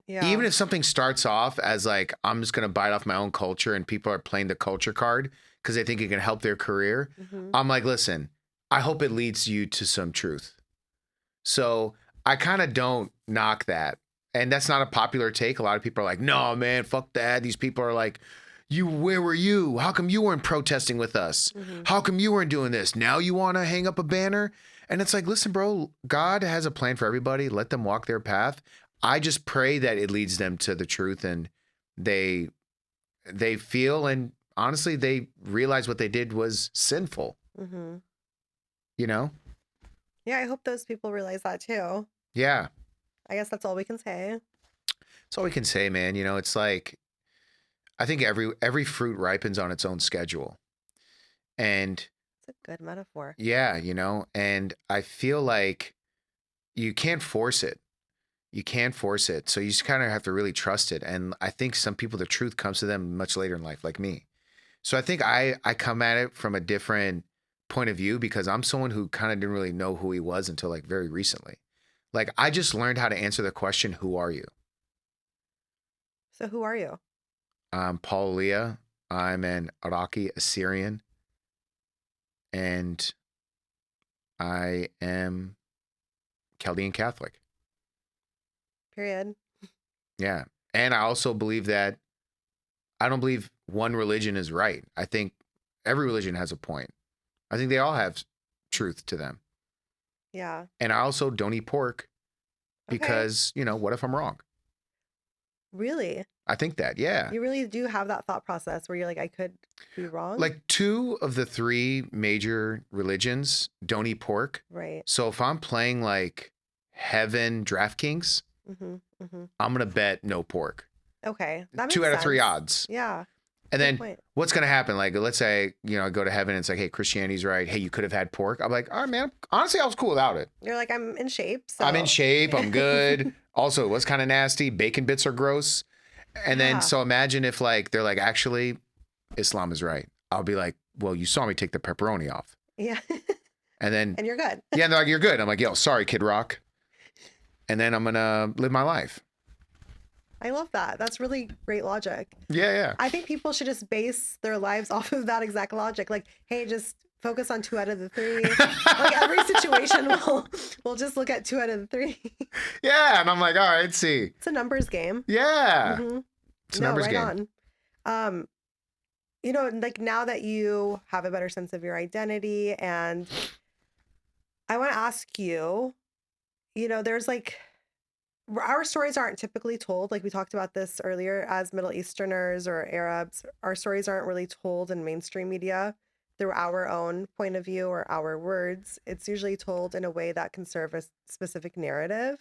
Yeah. Even if something starts off as like, I'm just going to bite off my own culture and people are playing the culture card because they think it can help their career. I'm like, listen, I hope it leads you to some truth. So I kind of don't knock that. And that's not a popular take. A lot of people are like, no, man, fuck that. These people are like, where were you? How come you weren't protesting with us? How come you weren't doing this? Now you want to hang up a banner? And it's like, listen, bro, God has a plan for everybody. Let them walk their path. I just pray that it leads them to the truth and they feel and honestly, they realize what they did was sinful. You know? Yeah, I hope those people realize that too. Yeah. I guess that's all we can say. That's all we can say, man. You know, it's like, I think every fruit ripens on its own schedule. And it's a good metaphor. Yeah, you know, and I feel like you can't force it. You can't force it. So you just kind of have to really trust it. And I think some people, the truth comes to them much later in life, like me. So I think I come at it from a different point of view because I'm someone who kind of didn't really know who he was until like very recently. Like I just learned how to answer the question, who are you? So who are you? I'm Paul Elia. I'm an Iraqi Assyrian. And I am Chaldean Catholic. Period. Yeah. And I also believe that I don't believe one religion is right. I think every religion has a point. I think they all have truth to them. Yeah. And I also don't eat pork because, you know, what if I'm wrong? Really? I think that, yeah. You really do have that thought process where you're like, I could be wrong? Like 2 of the 3 major religions don't eat pork. Right. So if I'm playing like Heaven DraftKings, Mm-hmm. Mm-hmm. I'm going to bet no pork. Okay. That 2 makes out of 3 sense. odds. Yeah. And Good then point. what's going to happen? Like, let's say, I go to heaven and it's like, hey, Christianity's right. Hey, you could have had pork. I'm like, all right, man. Honestly, I was cool without it. You're like, I'm in shape, I'm in so. shape. I'm good. Also, it was kind of nasty. Bacon bits are gross. And then, Yeah. so imagine if like, they're like, actually, Islam is right. I'll be like, well, you saw me take the pepperoni off. Yeah. And then, And you're good. yeah, they're like, you're good. I'm like, yo, sorry, Kid Rock. And then I'm going to live my life. I love that. That's really great logic. Yeah, yeah. I think people should just base their lives off of that exact logic. Like, hey, just focus on 2 out of the 3. Like every situation, we'll just look at 2 out of the 3. Yeah. And I'm like, all right, see. It's a numbers game. Yeah. Mm-hmm. It's a numbers game. On. Like now that you have a better sense of your identity, and I want to ask you, there's like, our stories aren't typically told. Like we talked about this earlier, as Middle Easterners or Arabs, our stories aren't really told in mainstream media through our own point of view or our words. It's usually told in a way that can serve a specific narrative.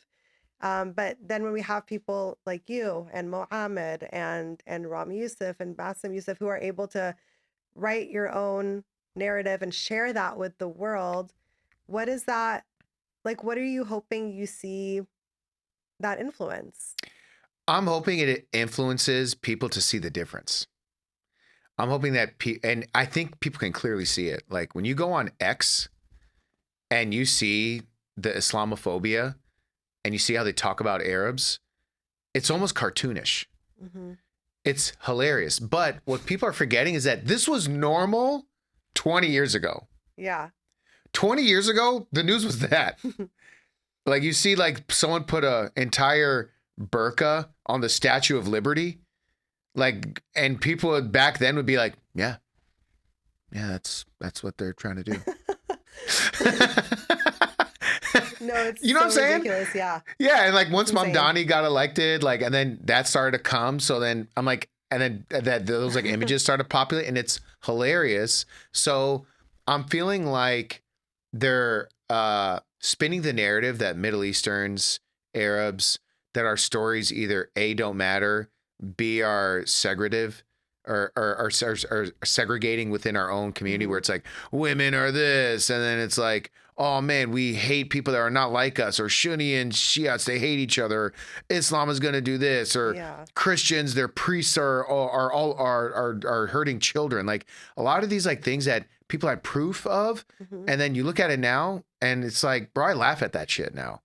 But then when we have people like you and Mohammed and Rami Youssef and Bassem Youssef who are able to write your own narrative and share that with the world, what is that like? What are you hoping you see that influence? I'm hoping it influences people to see the difference. I'm hoping that, and I think people can clearly see it. Like when you go on X and you see the Islamophobia and you see how they talk about Arabs, it's almost cartoonish. Mm-hmm. It's hilarious. But what people are forgetting is that this was normal 20 years ago. Yeah. 20 years ago, the news was that. Like you see like someone put a entire burqa on the Statue of Liberty. Like, and people back then would be like, yeah, that's what they're trying to do. No, it's you know what I'm saying? ridiculous. Yeah. Yeah. And like once Insane. Mamdani got elected, like, and then that started to come. So then I'm like, and then those like images started populating and it's hilarious. So I'm feeling like they're spinning the narrative that Middle Easterns, Arabs, that our stories either A, don't matter, B, are segregative or segregating within our own community, Mm-hmm. where it's like women are this, and then it's like, oh man, we hate people that are not like us, or Sunni and Shiites, they hate each other. Islam is going to do this, or Christians, their priests are hurting children. Like a lot of these like things that people had proof of, and then you look at it now, and it's like, bro, I laugh at that shit now.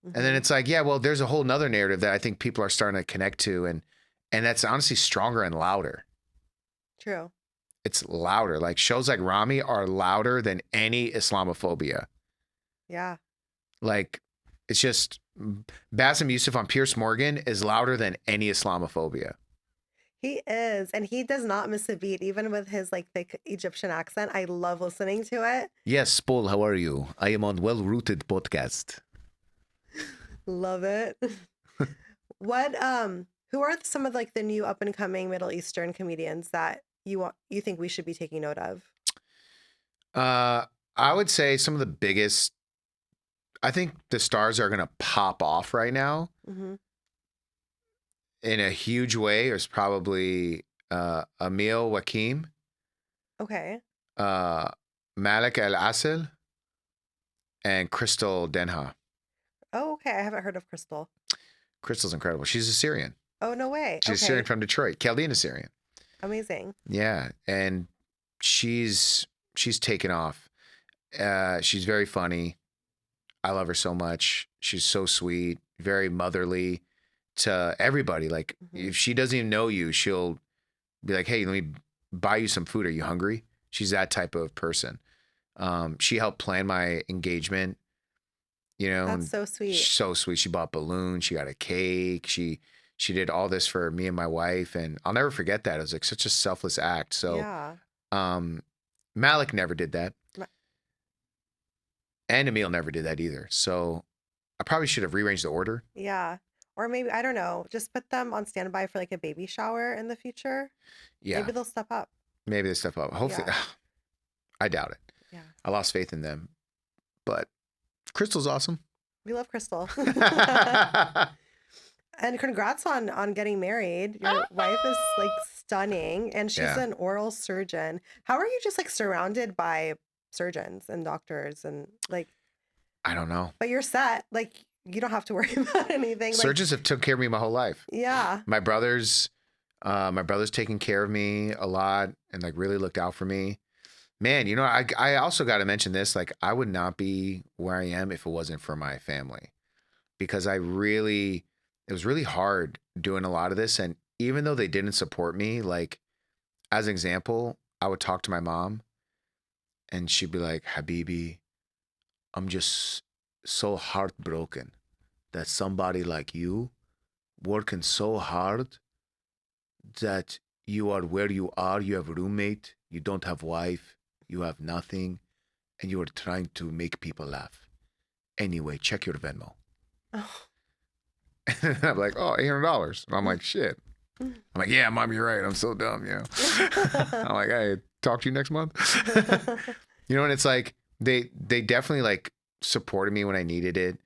And then it's like, yeah, well, there's a whole nother narrative that I think people are starting to connect to, and that's honestly stronger and louder. True. It's louder. Like shows like Rami are louder than any Islamophobia. Yeah. Like it's just Bassem Youssef on Pierce Morgan is louder than any Islamophobia. He is, and he does not miss a beat, even with his like thick Egyptian accent. I love listening to it. Yes, Paul, how are you? I am on Well Rooted Podcast. Love it. What who are some of like the new up and coming Middle Eastern comedians that you think we should be taking note of? I would say some of the biggest, I think the stars are going to pop off right now in a huge way. There's probably Emil Wakim. Okay. Malik Al Asel and Crystal Denha. Oh, okay. I haven't heard of Crystal. Crystal's incredible. She's Assyrian. Oh, no way. She's Assyrian from Detroit, Chaldean Assyrian. Amazing. Yeah, and she's taken off. She's very funny. I love her so much. She's so sweet, very motherly to everybody. Like if she doesn't even know you, she'll be like, "Hey, let me buy you some food. Are you hungry?" She's that type of person. She helped plan my engagement. That's so sweet. So sweet. She bought balloons. She got a cake. She did all this for me and my wife, and I'll never forget that. It was like such a selfless act. So, yeah. Malik never did that, and Emil never did that either. So, I probably should have rearranged the order. Yeah. Or maybe, I don't know, just put them on standby for like a baby shower in the future. Yeah, Maybe they'll step up. maybe they step up. Hopefully, Yeah. I doubt it. Yeah. I lost faith in them, but Crystal's awesome. We love Crystal. And congrats on getting married. Your wife is like stunning and she's Yeah, an oral surgeon. How are you just like surrounded by surgeons and doctors and like, I don't know. but you're set. Like you don't have to worry about anything. Like, Surgeons have took care of me my whole life. yeah. My brother's taken care of me a lot and like really looked out for me. Man, I also got to mention this. Like, I would not be where I am if it wasn't for my family, because it was really hard doing a lot of this. And even though they didn't support me, like, as an example, I would talk to my mom and she'd be like, Habibi, I'm just so heartbroken that somebody like you working so hard that you are where you are. You have a roommate, you don't have wife, you have nothing, and you are trying to make people laugh. Anyway, check your Venmo. Oh. And I'm like, oh, $800. And I'm like, shit. I'm like, yeah, mom, you're right. I'm so dumb, I'm like, hey, talk to you next month. And it's like they definitely like supported me when I needed it.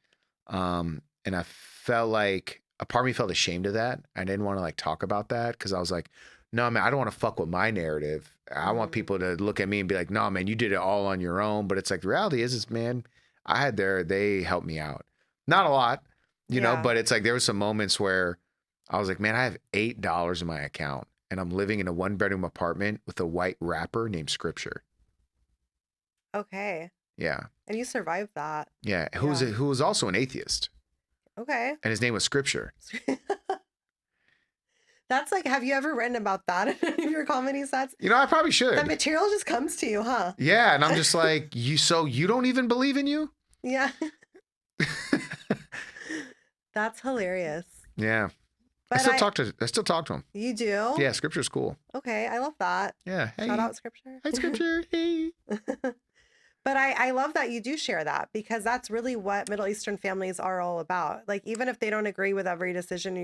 And I felt like a part of me felt ashamed of that. I didn't want to like talk about that because I was like, no, man, I don't want to fuck with my narrative. I want people to look at me and be like, no, man, you did it all on your own. But it's like the reality is man, they helped me out. Not a lot, Yeah. but it's like there were some moments where I was like, man, I have $8 in my account and I'm living in a 1-bedroom apartment with a white rapper named Scripture. Okay. Yeah. And you survived that. Yeah. Yeah. Who was also an atheist. Okay. And his name was Scripture. That's like, have you ever written about that in any of your comedy sets? I probably should. The material just comes to you, huh? Yeah. And I'm just like, so you don't even believe in you? Yeah. That's hilarious. Yeah. But I still talk to him. You do? Yeah, Scripture's cool. Okay, I love that. Yeah. Hey. Shout out Scripture. Hi, Scripture. Hey. But I love that you do share that because that's really what Middle Eastern families are all about. Like, even if they don't agree with every decision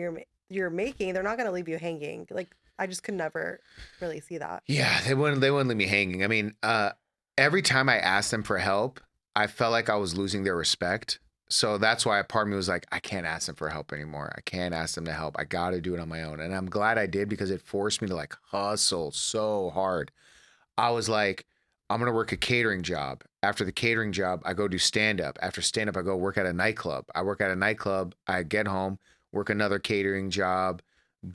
you're making, they're not going to leave you hanging. Like, I just could never really see that. Yeah, they wouldn't leave me hanging. I mean, every time I asked them for help, I felt like I was losing their respect. So that's why a part of me was like, I can't ask them for help anymore. I can't ask them to help. I got to do it on my own. And I'm glad I did because it forced me to like hustle so hard. I was like, I'm going to work a catering job. After the catering job, I go do stand-up. After stand-up, I go work at a nightclub. I work at a nightclub. I get home, work another catering job,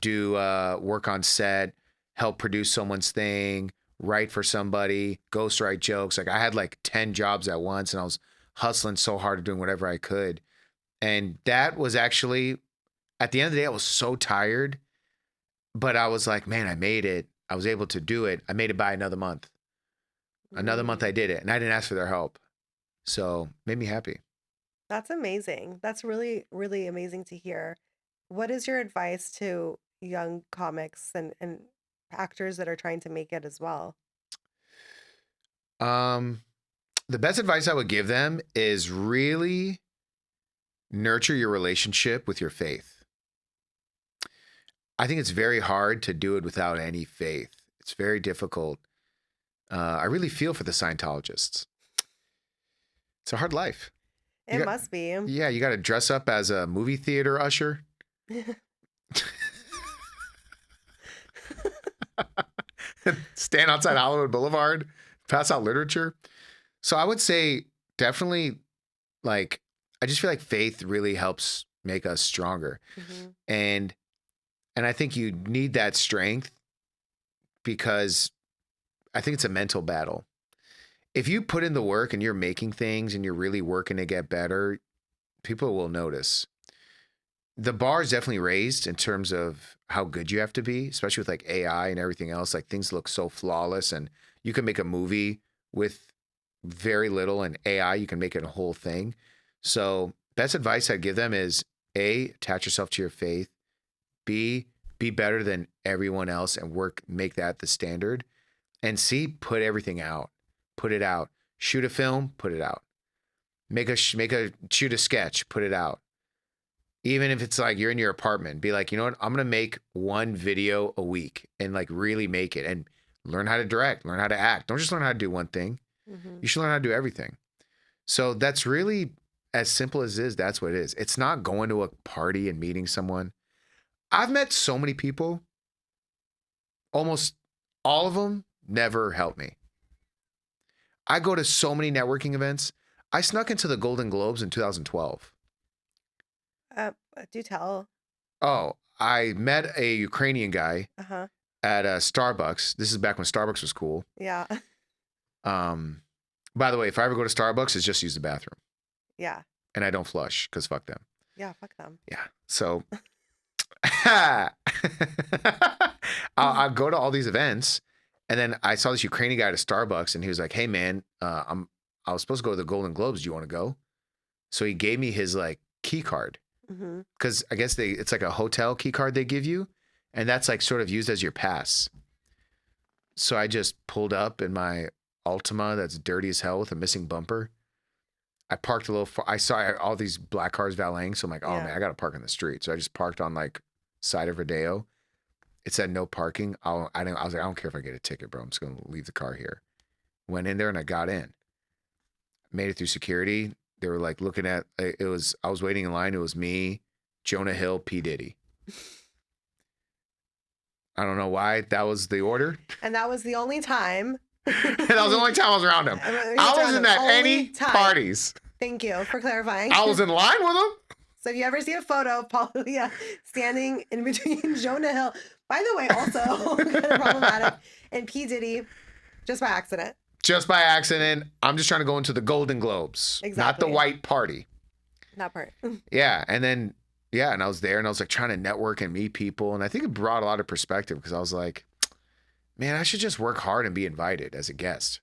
do work on set, help produce someone's thing, write for somebody, ghostwrite jokes. Like I had like 10 jobs at once and I was hustling so hard doing whatever I could. And that was actually, at the end of the day, I was so tired, but I was like, man, I made it. I was able to do it. I made it by another month. Another month I did it and I didn't ask for their help. So made me happy. That's amazing. That's really, really amazing to hear. What is your advice to young comics and actors that are trying to make it as well? The best advice I would give them is really nurture your relationship with your faith. I think it's very hard to do it without any faith. It's very difficult. I really feel for the Scientologists. It's a hard life. It must be. Yeah, you got to dress up as a movie theater usher. Stand outside Hollywood Boulevard, pass out literature. So I would say definitely, like, I just feel like faith really helps make us stronger. Mm-hmm. And I think you need that strength because I think it's a mental battle. If you put in the work and you're making things and you're really working to get better, people will notice. The bar is definitely raised in terms of how good you have to be, especially with like AI and everything else. Like things look so flawless and you can make a movie with very little and AI, you can make it a whole thing. So best advice I'd give them is A, attach yourself to your faith. B, be better than everyone else and make that the standard. And C, put everything out. Put it out. Shoot a film, put it out. Shoot a sketch, put it out. Even if it's like you're in your apartment, be like, you know what? I'm going to make one video a week and like really make it and learn how to direct, learn how to act. Don't just learn how to do one thing. You should learn how to do everything. So that's really as simple as it is. That's what it is. It's not going to a party and meeting someone. I've met so many people. Almost all of them never help me. I go to so many networking events. I snuck into the Golden Globes in 2012. Do tell. Oh, I met a Ukrainian guy at Starbucks. This is back when Starbucks was cool. Yeah. By the way, if I ever go to Starbucks, it's just use the bathroom. Yeah. And I don't flush because fuck them. Yeah, fuck them. Yeah. So I'll go to all these events, and then I saw this Ukrainian guy at a Starbucks, and he was like, "Hey man, I was supposed to go to the Golden Globes. Do you want to go?" So he gave me his like key card, because I guess it's like a hotel key card they give you, and that's like sort of used as your pass. So I just pulled up in my Altima that's dirty as hell with a missing bumper. I parked a little far. I saw all these black cars valeting, so I'm like, oh man, I got to park in the street. So I just parked on like side of Rodeo. It said no parking. I was like, I don't care if I get a ticket, bro. I'm just gonna leave the car here. Went in there and I got in. Made it through security. They were like looking at it. I was waiting in line. It was me, Jonah Hill, P. Diddy. I don't know why that was the order. And that was the only time. That was the only time I was around him. I wasn't at any parties. Thank you for clarifying. I was in line with him. So if you ever see a photo of Paul Elia standing in between Jonah Hill, by the way, also kind of problematic, and P. Diddy, just by accident. Just by accident. I'm just trying to go into the Golden Globes, not the white party. That part. Yeah. And then, yeah, and I was there and I was like trying to network and meet people. And I think it brought a lot of perspective because I was like, man, I should just work hard and be invited as a guest.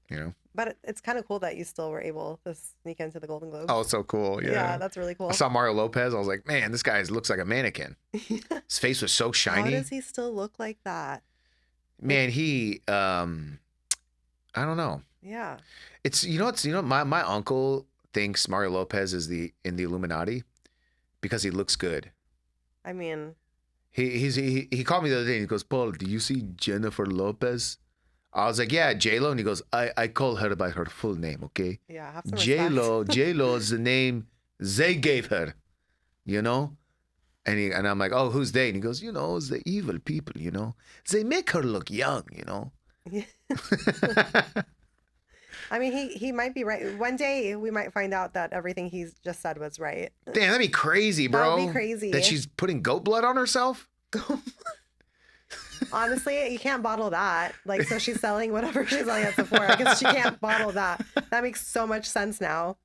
You know? But it's kind of cool that you still were able to sneak into the Golden Globes. Oh, it's so cool. Yeah. Yeah, that's really cool. I saw Mario Lopez. I was like, man, this guy looks like a mannequin. His face was so shiny. How does he still look like that? Man, he, I don't know. Yeah. My uncle thinks Mario Lopez is in the Illuminati because he looks good. I mean, he called me the other day and he goes, Paul, do you see Jennifer Lopez? I was like, yeah, J-Lo. And he goes, I call her by her full name, okay? Yeah, have some J-Lo is the name they gave her, you know? And I'm like, oh, who's they? And he goes, it's the evil people, They make her look young, I mean, he might be right. One day we might find out that everything he's just said was right. Damn, that'd be crazy, bro. That would be crazy. That she's putting goat blood on herself? Honestly, you can't bottle that. Like, so she's selling whatever she's selling at Sephora because she can't bottle that. That makes so much sense now.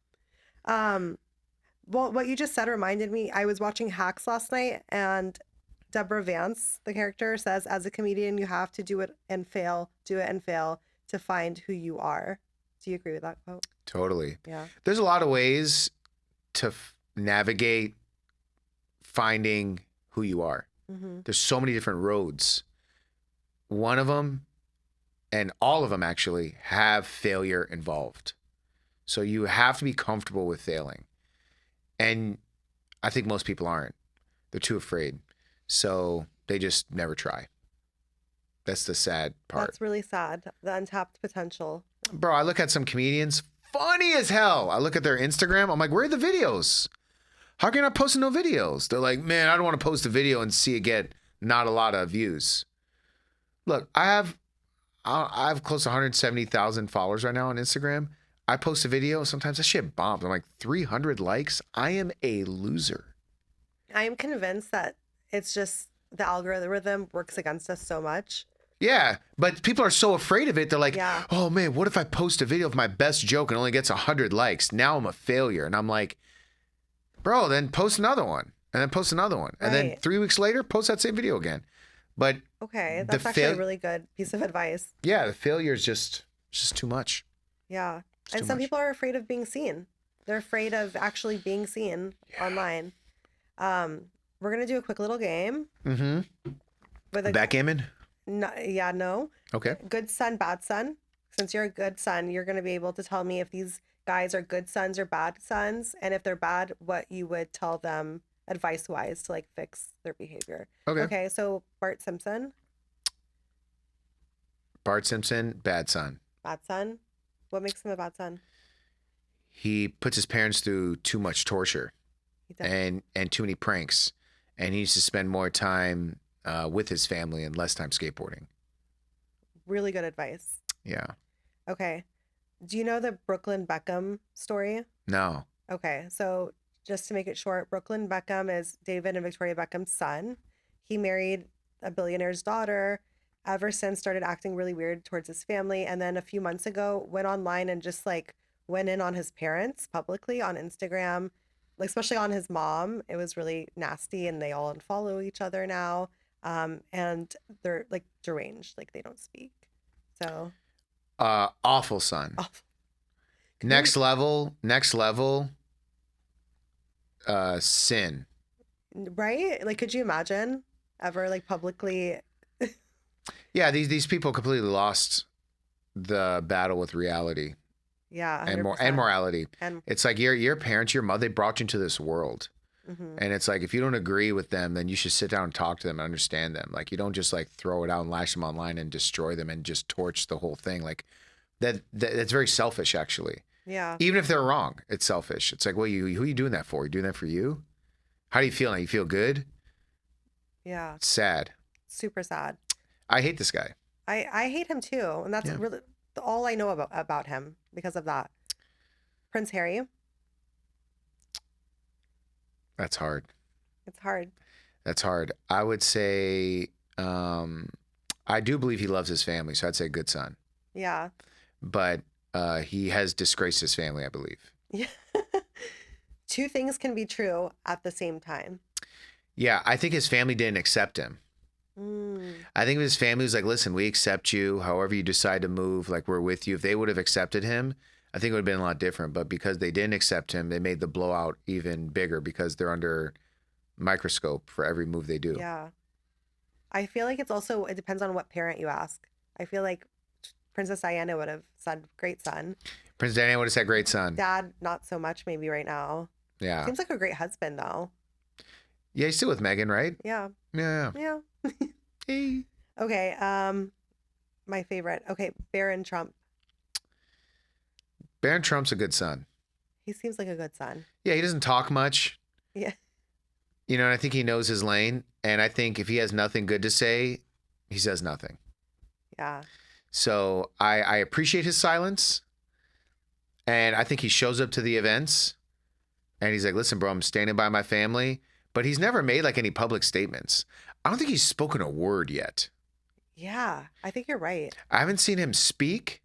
Well, what you just said reminded me. I was watching Hacks last night, and Deborah Vance, the character, says, as a comedian, you have to do it and fail to find who you are. Do you agree with that quote? Totally. Yeah. There's a lot of ways to navigate finding who you are. There's so many different roads. One of them, and all of them actually, have failure involved. So you have to be comfortable with failing. And I think most people aren't. They're too afraid. So they just never try. That's the sad part. That's really sad. The untapped potential. Bro, I look at some comedians, funny as hell. I look at their Instagram. I'm like, where are the videos? How can I not post no videos? They're like, man, I don't want to post a video and see it get not a lot of views. Look, I have close to 170,000 followers right now on Instagram. I post a video. Sometimes that shit bombs. I'm like, 300 likes? I am a loser. I am convinced that it's just the algorithm works against us so much. Yeah, but people are so afraid of it. They're like, oh man, what if I post a video of my best joke and only gets 100 likes? Now I'm a failure. And I'm like, bro, then post another one. And then post another one. And then 3 weeks later, post that same video again. But okay, that's actually a really good piece of advice. Yeah, the failure is just too much. Yeah. And some people are afraid of being seen. They're afraid of actually being seen online. We're going to do a quick little game. Backgammon? No. Okay. Good son, bad son. Since you're a good son, you're going to be able to tell me if these guys are good sons or bad sons, and if they're bad, what you would tell them advice wise to like fix their behavior. Okay. Okay, so Bart Simpson, Bart Simpson, bad son. bad son. What makes him a bad son? He puts his parents through too much torture He does. and too many pranks, and he needs to spend more time with his family and less time skateboarding. Really good advice. Yeah. Okay. Do you know the Brooklyn Beckham story? No. Okay, so just to make it short, Brooklyn Beckham is David and Victoria Beckham's son. He married a billionaire's daughter. Ever since, started acting really weird towards his family, and then a few months ago went online and just like went in on his parents publicly on Instagram, like especially on his mom. It was really nasty, and they all unfollow each other now. And they're like deranged, like they don't speak. So Awful son. awful. Next level, sin. Right? Like, could you imagine ever like publicly? Yeah, these people completely lost the battle with reality Yeah, and 100%. morality. And It's like your parents, your mother, they brought you into this world. mhm. And it's like, if you don't agree with them, then you should sit down and talk to them and understand them. Like, you don't just like throw it out and lash them online and destroy them and just torch the whole thing. Like that's very selfish, actually. Yeah, Even if they're wrong, it's selfish. It's like, well, who are you doing that for? You doing that for you? How do you feel? You feel good? yeah, It's sad. super sad. I hate this guy. I hate him too, and that's Yeah. really all I know about him because of that. Prince Harry, That's hard. it's hard. That's hard. I would say, I do believe he loves his family, so I'd say good son. Yeah, But he has disgraced his family, I believe. yeah. Two things can be true at the same time. Yeah, I think his family didn't accept him. Mm, I think his family was like, listen, we accept you. However you decide to move, like we're with you. If they would have accepted him, I think it would have been a lot different. But because they didn't accept him, they made the blowout even bigger because they're under microscope for every move they do. yeah. I feel like it depends on what parent you ask. I feel like Princess Diana would have said great son. Prince Diana would have said great son. Dad, not so much maybe right now. Yeah. Seems like a great husband though. Yeah, he's still with Megan, right? Yeah. Yeah. Yeah. Hey. Okay. My favorite. Okay, Barron Trump. Barron Trump's a good son. He seems like a good son. Yeah, he doesn't talk much. Yeah. You know, and I think he knows his lane. And I think if he has nothing good to say, he says nothing. Yeah. So I appreciate his silence. And I think he shows up to the events and he's like, listen, bro, I'm standing by my family. But he's never made like any public statements. I don't think he's spoken a word yet. Yeah. I think you're right. I haven't seen him speak.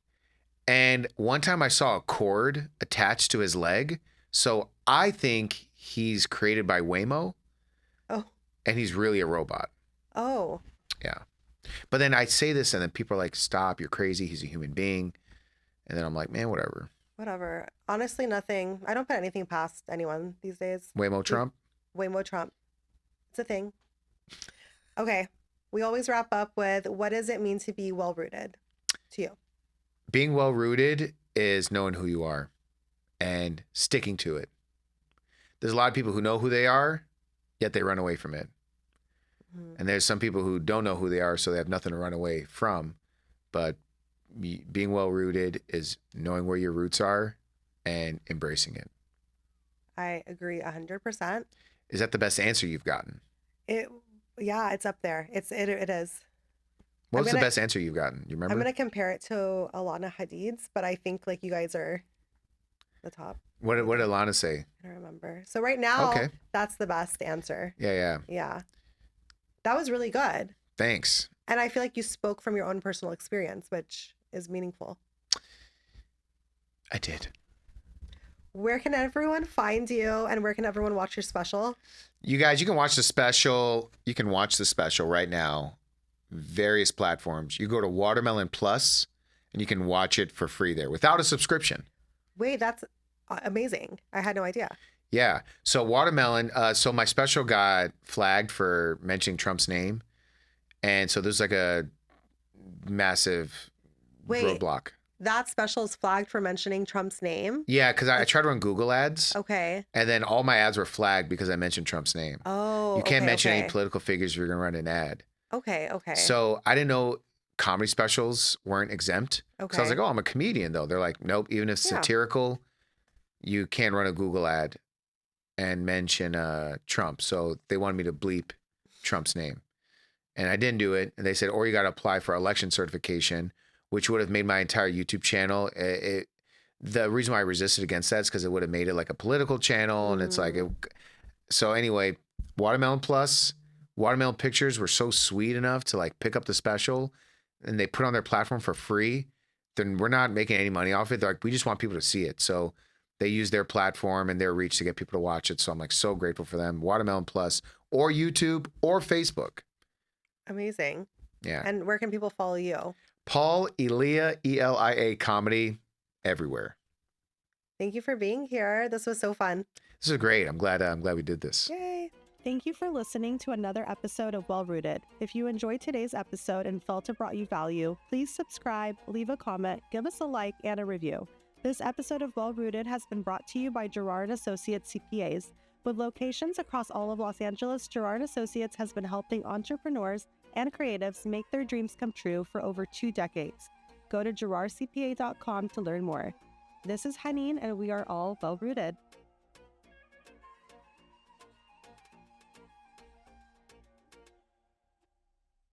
And one time I saw a cord attached to his leg. So I think he's created by Waymo Oh. and he's really a robot. Oh. Yeah. But then I say this and then people are like, stop, you're crazy. He's a human being. And then I'm like, man, whatever. Whatever. Honestly, nothing. I don't put anything past anyone these days. Waymo Trump. Waymo Trump. It's a thing. Okay. We always wrap up with what does it mean to be well rooted to you? Being well rooted is knowing who you are and sticking to it. There's a lot of people who know who they are, yet they run away from it. Mhm. And there's some people who don't know who they are, so they have nothing to run away from. But being well rooted is knowing where your roots are and embracing it. I agree 100%. Is that the best answer you've gotten? Yeah, it's up there. It is. What was the gonna- best answer you've gotten? You remember? I'm gonna compare it to Alana Hadid's, but I think like you guys are the top. What did Alana say? I don't remember. So right now, Okay. that's the best answer. Yeah. Yeah. That was really good. Thanks. And I feel like you spoke from your own personal experience, which is meaningful. I did. Where can everyone find you and where can everyone watch your special? You guys, you can watch the special. You can watch the special right now. Various platforms. You go to Watermelon Plus and you can watch it for free there without a subscription. Wait, that's amazing. I had no idea. Yeah. So Watermelon, so my special got flagged for mentioning Trump's name. And so there's like a massive Wait. roadblock. that special is flagged for mentioning Trump's name. Yeah, because I tried to run Google ads, Okay. and then all my ads were flagged because I mentioned Trump's name. Oh, You can't okay, mention any okay. political figures if you're going to run an ad. Okay, okay. So I didn't know comedy specials weren't exempt. So I was Okay. like, oh, I'm a comedian, though. They're like, nope, even if Yeah. satirical, you can't run a Google ad and mention Trump. So they wanted me to bleep Trump's name. And I didn't do it. And they said, or you got to apply for election certification, which would have made my entire YouTube channel. The reason why I resisted against that is because it would have made it like a political channel. And it's like, so anyway, Watermelon Plus, Watermelon Pictures were so sweet enough to like pick up the special, and they put it on their platform for free. Then we're not making any money off it. They're like, we just want people to see it. So they use their platform and their reach to get people to watch it. So I'm like so grateful for them. Watermelon Plus or YouTube or Facebook. Amazing. Yeah. And where can people follow you? Paul Elia, Elia comedy everywhere. Thank you for being here. This was so fun. This is great. I'm glad we did this. Yay. Thank you for listening to another episode of Well Rooted. If you enjoyed today's episode and felt it brought you value, please subscribe, leave a comment, give us a like, and a review. This episode of Well Rooted has been brought to you by Chaldean and Associates CPAs. With locations across all of Los Angeles, Chaldean and Associates has been helping entrepreneurs and creatives make their dreams come true for over 2 decades. Go to gerardcpa.com to learn more. This is Haneen, and we are all well rooted.